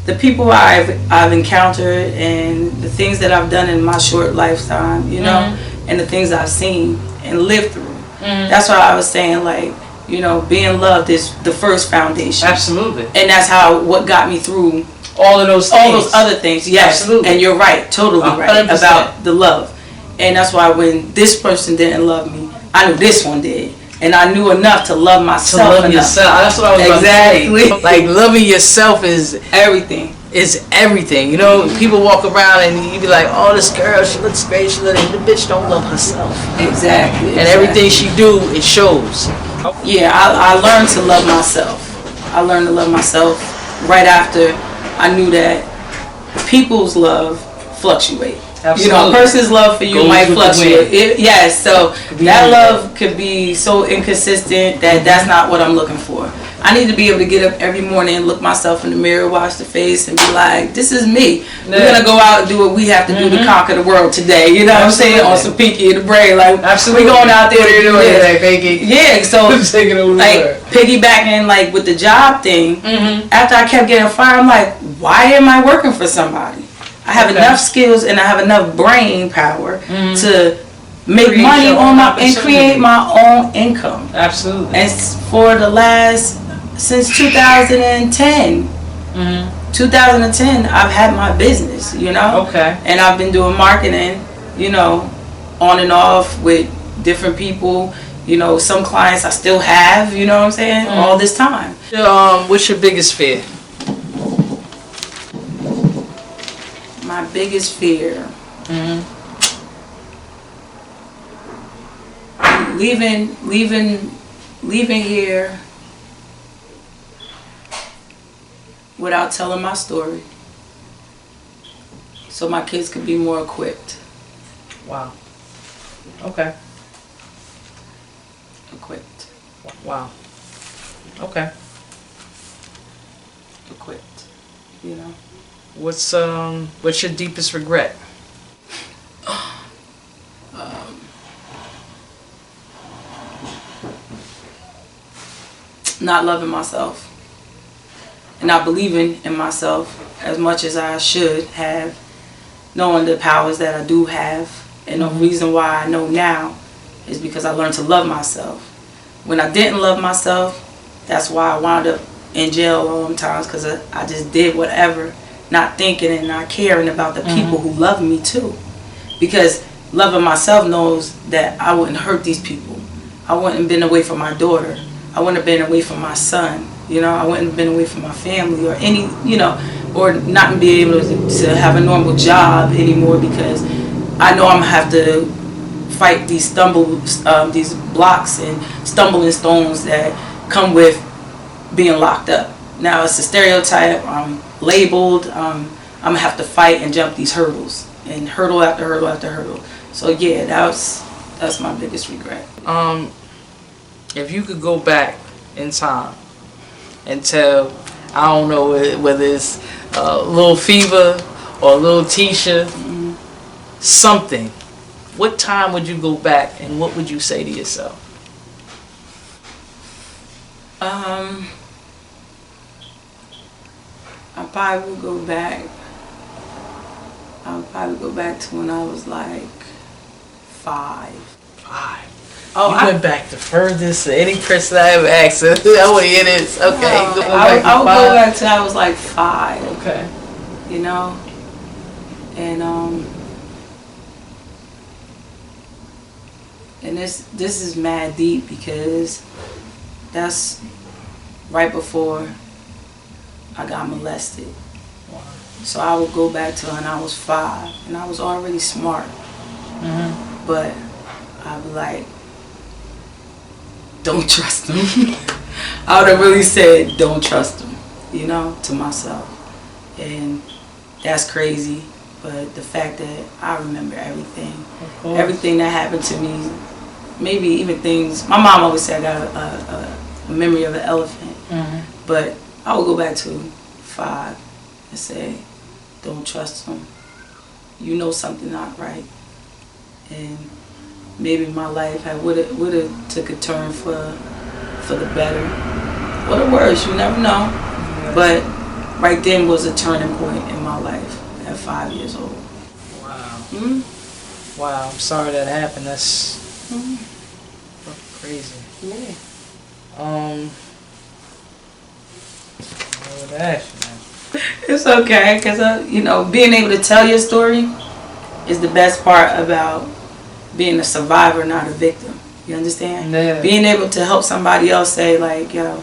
the people I've encountered and the things that I've done in my short lifetime, you know, and the things I've seen and lived through. That's why I was saying, like, you know, being loved is the first foundation. Absolutely. And that's what got me through all of those things. All those other things. Yes. Absolutely. And you're right, totally 100%. Right about the love. And that's why when this person didn't love me, I knew this one did. And I knew enough to love myself. To love yourself. That's what I was exactly. about to say. Like, loving yourself is everything. Is everything. You know, people walk around and you be like, oh, this girl, she looks great. The bitch don't love herself. Exactly. And everything she do, it shows. Yeah, I learned to love myself. I learned to love myself right after I knew that people's love fluctuate. Absolutely. You know, a person's love for you might fluctuate. Yes, so that love could be so inconsistent that that's not what I'm looking for. I need to be able to get up every morning and look myself in the mirror, wash the face, and be like, this is me. We're going to go out and do what we have to do to conquer the world today. You know what I'm saying? On some Pinky in the brain. Like, we're going out there to do this. Pinky? Yeah, so like piggybacking like with the job thing, after I kept getting fired, I'm like, why am I working for somebody? I have enough skills and I have enough brain power to make money on and create my own income. Absolutely. And for the last, since 2010, 2010, I've had my business, you know? Okay. And I've been doing marketing, you know, on and off with different people. You know, some clients I still have, you know what I'm saying, all this time. What's your biggest fear? My biggest fear. Leaving here without telling my story, so my kids could be more equipped. Wow. Okay. Equipped. Wow. Okay. Equipped. You know. What's your deepest regret? Not loving myself and not believing in myself as much as I should have, knowing the powers that I do have. And the reason why I know now is because I learned to love myself. When I didn't love myself, that's why I wound up in jail all the times, because I just did whatever, not thinking and not caring about the people who love me too. Because loving myself knows that I wouldn't hurt these people. I wouldn't have been away from my daughter. I wouldn't have been away from my son, you know, I wouldn't have been away from my family or any, you know, or not be able to have a normal job anymore, because I know I'm gonna have to fight these these blocks and stumbling stones that come with being locked up. Now it's a stereotype, I'm labeled, I'm gonna have to fight and jump these hurdles, and hurdle after hurdle after hurdle. So yeah, that's my biggest regret. If you could go back in time and tell, I don't know whether it's Lil Fever or Lil Tisha, something, what time would you go back and what would you say to yourself? I probably would go back. I would probably go back to when I was like 5. 5. Oh, you went back the furthest to any person I ever asked. I want to hear this. Okay. I would go back to I was like 5. Okay. You know? And this is mad deep, because that's right before I got molested. Wow. So I would go back to when I was 5, and I was already smart. But I'd be like, don't trust him. I would have really said, don't trust him, you know, to myself. And that's crazy, but the fact that I remember everything that happened to me, maybe even things, my mom always said I got a memory of an elephant, but I would go back to 5 and say, don't trust him. You know something not right. And maybe my life would have took a turn for the better or the worse. You never know. But right then was a turning point in my life at 5 years old. Wow. Mm-hmm. Wow. I'm sorry that happened. That's crazy. Yeah. It's okay, because being able to tell your story is the best part about being a survivor, not a victim. You understand? Yeah. Being able to help somebody else say, like, yo,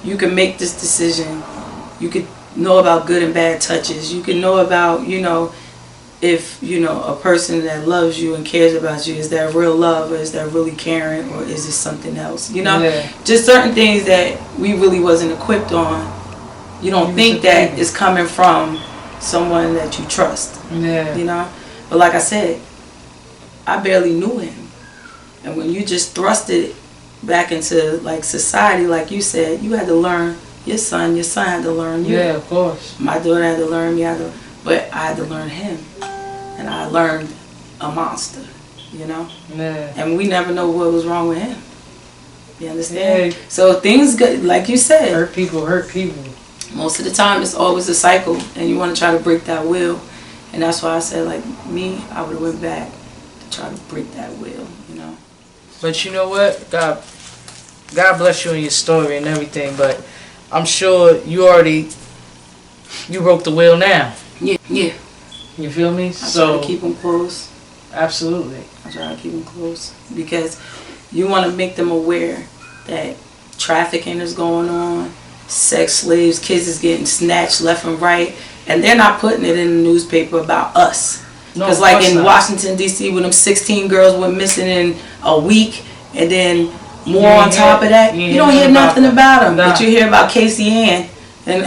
you can make this decision. You could know about good and bad touches. You can know about, if, a person that loves you and cares about you, is that real love, or is that really caring, or is it something else? Just certain things that we really wasn't equipped on. You don't think that it's coming from someone that you trust. Yeah. But like I said, I barely knew him. And when you just thrust it back into like society, like you said, you had to learn your son had to learn you. Yeah, of course. My daughter had to learn me, but I had to learn him. And I learned a monster, Yeah. And we never know what was wrong with him. You understand? Yeah. So things good, like you said. Hurt people. Most of the time, it's always a cycle, and you want to try to break that wheel. And that's why I said, like, me, I would have went back to try to break that wheel, But you know what? God bless you and your story and everything, but I'm sure you broke the wheel now. Yeah. You feel me? I try to keep them close. Absolutely. I try to keep them close because you want to make them aware that trafficking is going on, sex slaves, kids is getting snatched left and right, and they're not putting it in the newspaper about us. Because like in Washington, D.C., when them 16 girls went missing in a week, and then more on top of that, you don't hear nothing about them. But you hear about Casey Ann and,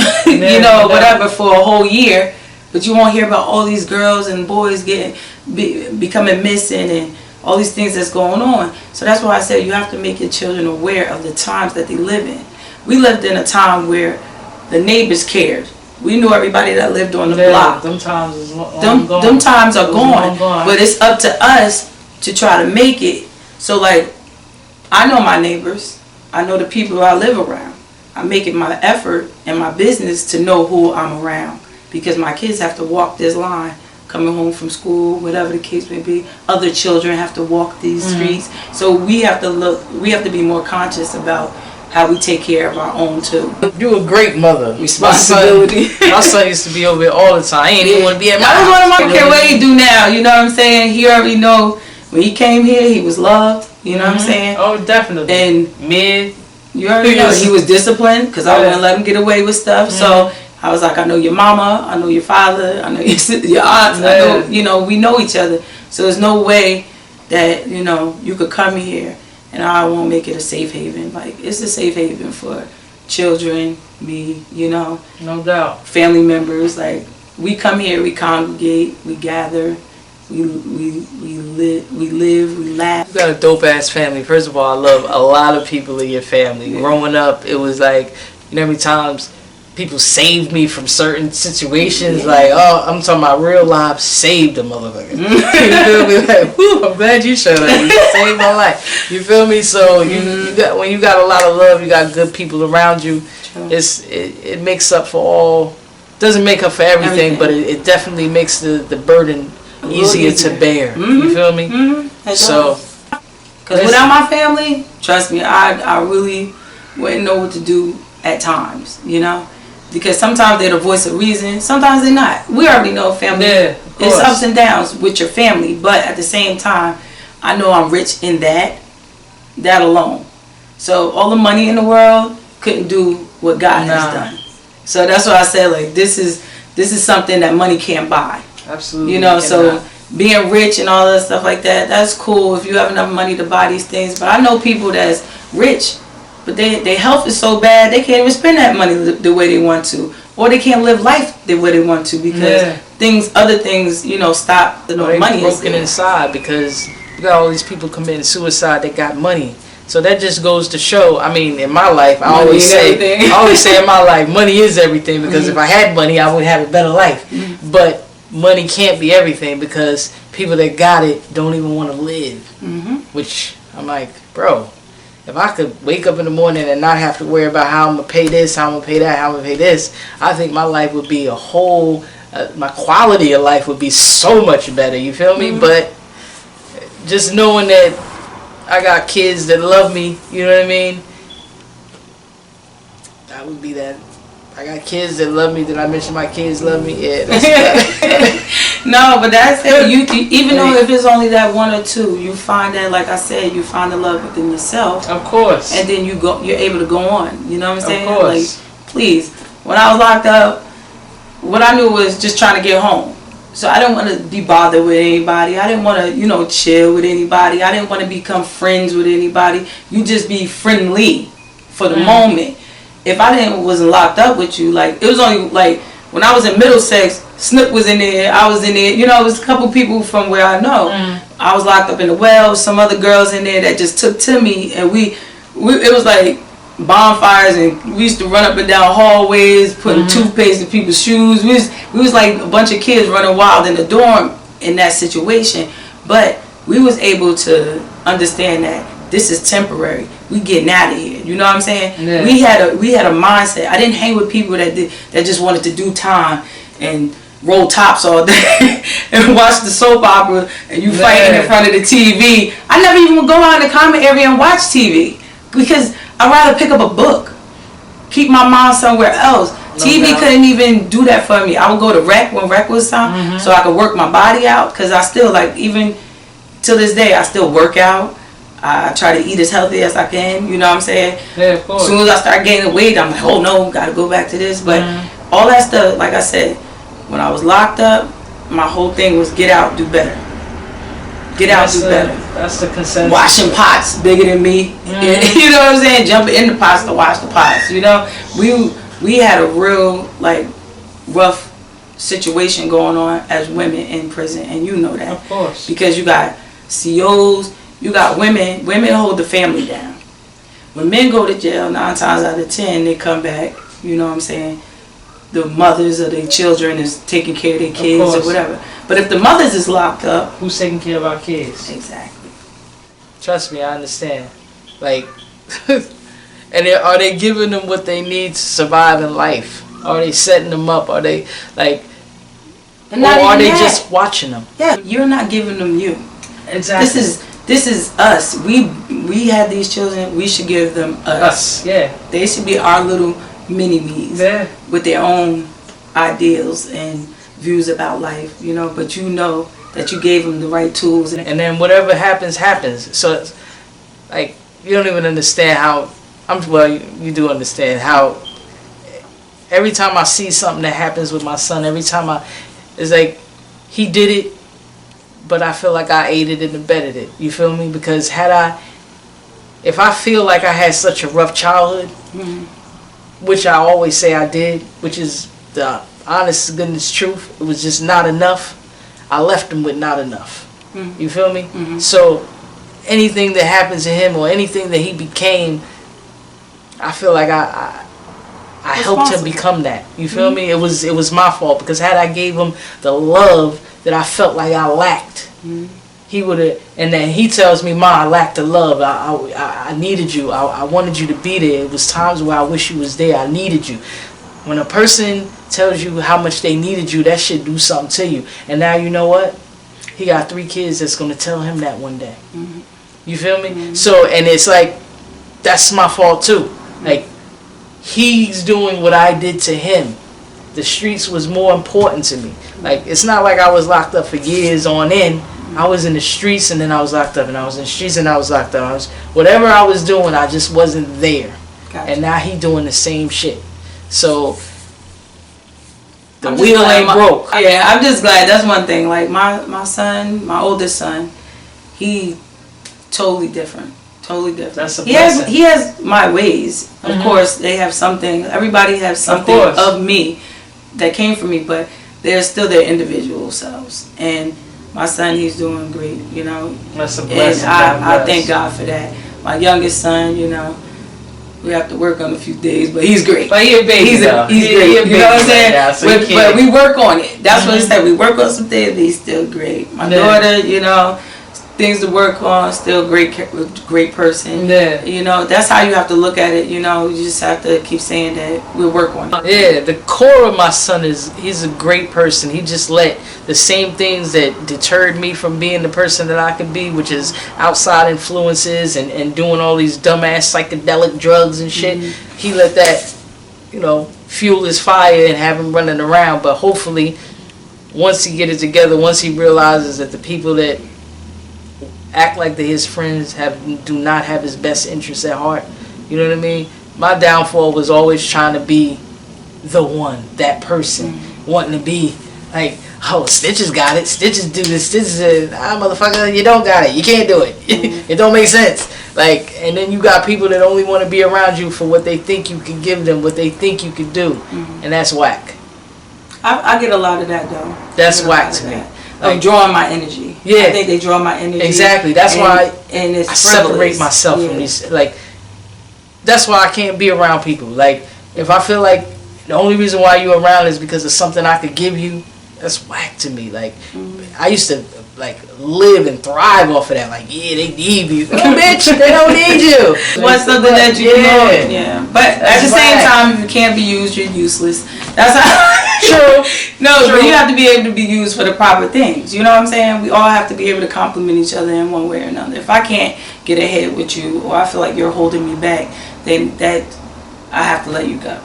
whatever for a whole year. But you won't hear about all these girls and boys becoming missing and all these things that's going on. So that's why I said you have to make your children aware of the times that they live in. We lived in a time where the neighbors cared. We knew everybody that lived on the block. Them times is them times are gone. But it's up to us to try to make it. So like, I know my neighbors. I know the people I live around. I make it my effort and my business to know who I'm around. Because my kids have to walk this line coming home from school, whatever the case may be. Other children have to walk these streets. So we have to be more conscious about how we take care of our own too. You're a great mother. Responsibility. My son used to be over here all the time. He ain't even want to be at my house. I don't care what he do now. You know what I'm saying? He already know when he came here, he was loved. You know what I'm saying? Oh, definitely. And you already know he was disciplined because I wouldn't let him get away with stuff. So I was like, I know your mama, I know your father, I know your aunts. I know, we know each other. So there's no way that you could come here and I won't make it a safe haven. Like, it's a safe haven for children, me, No doubt. Family members. Like, we come here, we congregate, we gather, we live, we laugh. You got a dope ass family. First of all, I love a lot of people in your family. Yeah. Growing up, it was like, how many times people saved me from certain situations. Yeah. Like, I'm talking about real life, saved a motherfucker. You feel me? Like, whew, I'm glad you showed up. You saved my life. You feel me? So when you got a lot of love, you got good people around you. True. It makes up for all. Doesn't make up for everything. But it definitely makes the burden easier to bear. You feel me? So, because without my family, trust me, I really wouldn't know what to do at times. Because sometimes they're the voice of reason, sometimes they're not. We already know family. Yeah, it's ups and downs with your family, but at the same time, I know I'm rich in that alone. So all the money in the world couldn't do what God has done. So that's why I said, like, this is something that money can't buy. Absolutely. So being rich and all that stuff like that, that's cool if you have enough money to buy these things. But I know people that's rich, but their health is so bad they can't even spend that money the way they want to, or they can't live life the way they want to because other things, stop the money. Broken inside because you got all these people committing suicide that got money. So that just goes to show. I mean, in my life, I Money always is say in my life, money is everything. Because if I had money, I would have a better life. But money can't be everything, because people that got it don't even want to live. Which I'm like, bro, if I could wake up in the morning and not have to worry about how I'm gonna pay this, how I'm gonna pay that, how I'm gonna pay this, I think my life would be a whole. My quality of life would be so much better. You feel me? But just knowing that I got kids that love me, you know what I mean? That would be that. I got kids that love me. Did I mention my kids love me? Yeah. That's No, but that's it. You even though if it's only that one or two, you find that, like I said, you find the love within yourself. Of course. And then you're able to go on. You know what I'm saying? Of course. Like, please, when I was locked up, what I knew was just trying to get home. So I didn't want to be bothered with anybody. I didn't want to, chill with anybody. I didn't want to become friends with anybody. You just be friendly for the moment. If I wasn't locked up with you, like, it was only, like, when I was in Middlesex, Snook was in there, I was in there. It was a couple people from where I know. I was locked up in the well, some other girls in there that just took to me, and we it was like bonfires, and we used to run up and down hallways putting toothpaste in people's shoes. We was like a bunch of kids running wild in the dorm in that situation, but we was able to understand that this is temporary. We getting out of here. You know what I'm saying? Yeah. We had a mindset. I didn't hang with people that just wanted to do time and roll tops all day and watch the soap opera, and you fighting in front of the TV. I never even would go out in the common area and watch TV, because I'd rather pick up a book, keep my mind somewhere else. TV couldn't even do that for me. I would go to rec when rec was time, so I could work my body out, because I still, like, even till this day, I still work out. I try to eat as healthy as I can, you know what I'm saying? Yeah, of course. As soon as I start gaining weight, I'm like, oh no, gotta go back to this. But all that stuff, like I said, when I was locked up, my whole thing was get out, do better. Get out, do better. That's the consensus. Washing pots bigger than me. You know what I'm saying? Jumping in the pots to wash the pots. We had a real, like, rough situation going on as women in prison, and you know that. Of course. Because you got COs, you got women hold the family down. When men go to jail, 9 times out of 10, they come back, you know what I'm saying? The mothers of their children is taking care of their kids or whatever. But if the mothers is locked up, who's taking care of our kids? Exactly. Trust me, I understand. Like, and are they giving them what they need to survive in life? Are they setting them up? Are they, like, or are they just watching them? Yeah, you're not giving them you. Exactly. This is us. We had these children. We should give them us. Yeah. They should be our little mini-me's with their own ideals and views about life, but you know that you gave them the right tools. And then whatever happens, happens. So, it's, like, you don't even understand how, you do understand how every time I see something that happens with my son, it's like, he did it, but I feel like I aided and abetted it. You feel me? Because if I feel like I had such a rough childhood, which I always say I did, which is the honest goodness truth, it was just not enough. I left him with not enough. You feel me? So anything that happens to him or anything that he became, I feel like I helped him become that. You feel me? It was my fault, because had I gave him the love that I felt like I lacked, he would have. And then he tells me, "Ma, I lacked the love. I needed you. I wanted you to be there. It was times where I wish you was there. I needed you." When a person tells you how much they needed you, that should do something to you. And now you know what? He got 3 kids that's gonna tell him that one day. You feel me? So, and it's like, that's my fault too. Like, he's doing what I did to him. The streets was more important to me. Like, it's not like I was locked up for years on end. I was in the streets, and then I was locked up, and I was in the streets, and I was locked up. Whatever I was doing, I just wasn't there. Gotcha. And now he doing the same shit. So the wheel ain't broke. Yeah, I'm just glad. That's one thing. Like, my son, my oldest son, he totally different. Totally different. That's a blessing. He has my ways. Of course, they have something. Everybody has something of me that came from me, but they're still their individual selves. And my son, he's doing great, That's a blessing. And I thank God for that. My youngest son, you know, we have to work on a few days, but he's great. But he's a baby. He's great. You know what I'm saying? Right now, so but we work on it. That's what I said. We work on some things, but he's still great. My daughter, you know, things to work on. Still great person. Yeah. You know, that's how you have to look at it. You know, you just have to keep saying that we'll work on it. Yeah, the core of my son he's a great person. He just let the same things that deterred me from being the person that I could be, which is outside influences and doing all these dumbass psychedelic drugs and shit. Mm-hmm. He let that, you know, fuel his fire and have him running around. But hopefully, once he get it together, once he realizes that the people that act like they're his friends do not have his best interests at heart, you know what I mean? My downfall was always trying to be the one, that person, wanting to be like, oh, Stitches got it, Stitches do this, Stitches, motherfucker, you don't got it, you can't do it. It don't make sense. Like, and then you got people that only want to be around you for what they think you can give them, what they think you can do, and that's whack. I get a lot of that though. That's whack to me. Like drawing my energy. Yeah, I think they draw my energy. Exactly. That's why it's I separate myself from these. Like, that's why I can't be around people. Like, if I feel like the only reason why you're around is because of something I could give you, that's whack to me. Like, I used to like live and thrive off of that. Like, yeah, they need you. Oh, bitch, they don't need you. What's something that you can? Yeah. But at the same time, if you can't be used, you're useless. That's how. True. No, but you have to be able to be used for the proper things. You know what I'm saying? We all have to be able to compliment each other in one way or another. If I can't get ahead with you, or I feel like you're holding me back, then that I have to let you go.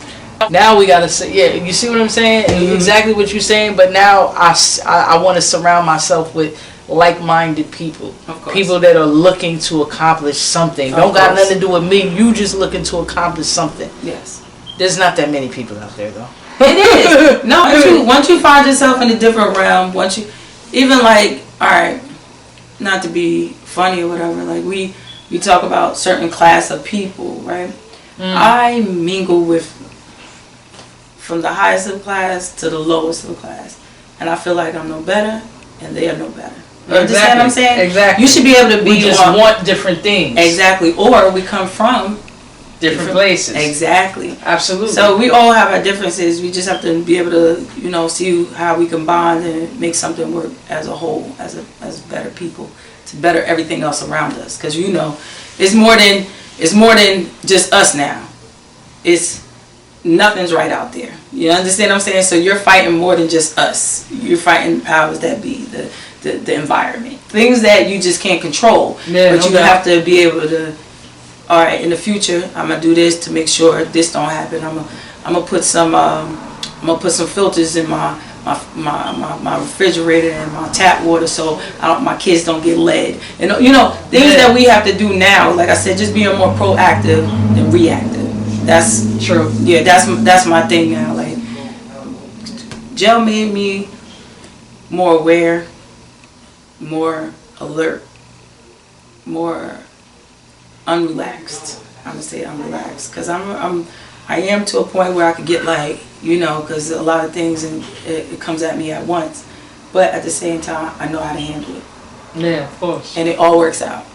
Now we gotta say, yeah, you see what I'm saying? Exactly what you're saying. But now I want to surround myself with like-minded people, people that are looking to accomplish something. Don't got nothing to do with me. You just looking to accomplish something. Yes. There's not that many people out there though. It is. No, once you find yourself in a different realm, once you, even like, all right, not to be funny or whatever, like we talk about certain class of people, right? I mingle with from the highest of the class to the lowest of the class, and I feel like I'm no better, and they are no better. You understand what I'm saying? Exactly. You should be able to be. We just want different things. Exactly. Or we come from different places. Exactly. Absolutely. So we all have our differences. We just have to be able to, you know, see how we can bond and make something work as a whole, as better people, to better everything else around us. Because you know, it's more than just us now. It's nothing's right out there. You understand what I'm saying? So you're fighting more than just us. You're fighting powers that be, the environment, things that you just can't control. Yeah, but you have to be able to. All right, in the future, I'm gonna do this to make sure this don't happen. I'm gonna put some filters in my refrigerator and my tap water so my kids don't get lead. And you know, things that we have to do now. Like I said, just being more proactive than reactive. That's true. Yeah, that's my thing now. Like, jail made me more aware, more alert, more unrelaxed. I'm gonna say unrelaxed because I am to a point where I could get like, you know, because a lot of things and it comes at me at once, but at the same time I know how to handle it. Yeah, of course. And it all works out.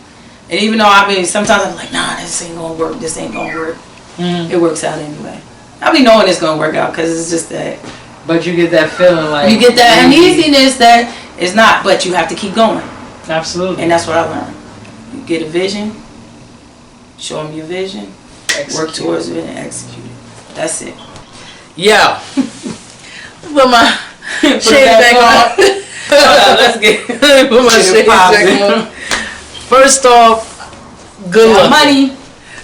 And even though sometimes I'm like, nah, this ain't gonna work. This ain't gonna work. It works out anyway. I be knowing it's gonna work out because it's just that. But you get that feeling like you get that uneasiness that it's not, but you have to keep going. Absolutely. And that's what I learned. You get a vision. Show them your vision, work towards it, and execute it. That's it. Yeah. Put my shades back on. Let's get put my shades back on. First off, good looking. Money.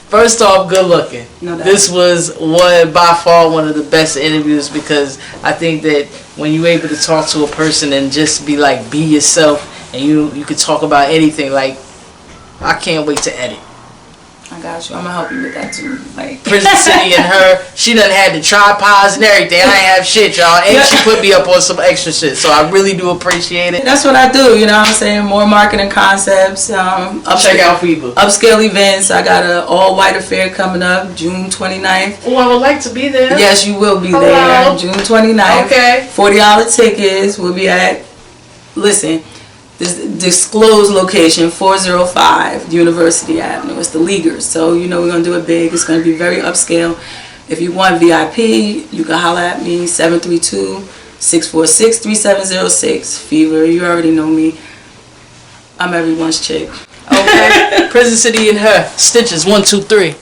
First off, good looking. No doubt. This was by far one of the best interviews because I think that when you're able to talk to a person and just be like, be yourself, and you could talk about anything, like, I can't wait to edit. I got you. I'm gonna help you with that too. Like Prison City and her, she done had the tripods and everything. I ain't have shit, y'all. And she put me up on some extra shit. So I really do appreciate it. That's what I do, you know what I'm saying? More marketing concepts. Check out people. Upscale events. I got an all-white affair coming up June 29th. Oh, I would like to be there. Yes, you will be there. June 29th. Okay. $40 tickets. We'll be at, listen, This disclosed location, 405 University Avenue. It's the Leaguers. So, we're going to do it big. It's going to be very upscale. If you want VIP, you can holler at me, 732-646-3706. Fever, you already know me. I'm everyone's chick. Okay. Prison City and her. Stitches, 1, 2, 3.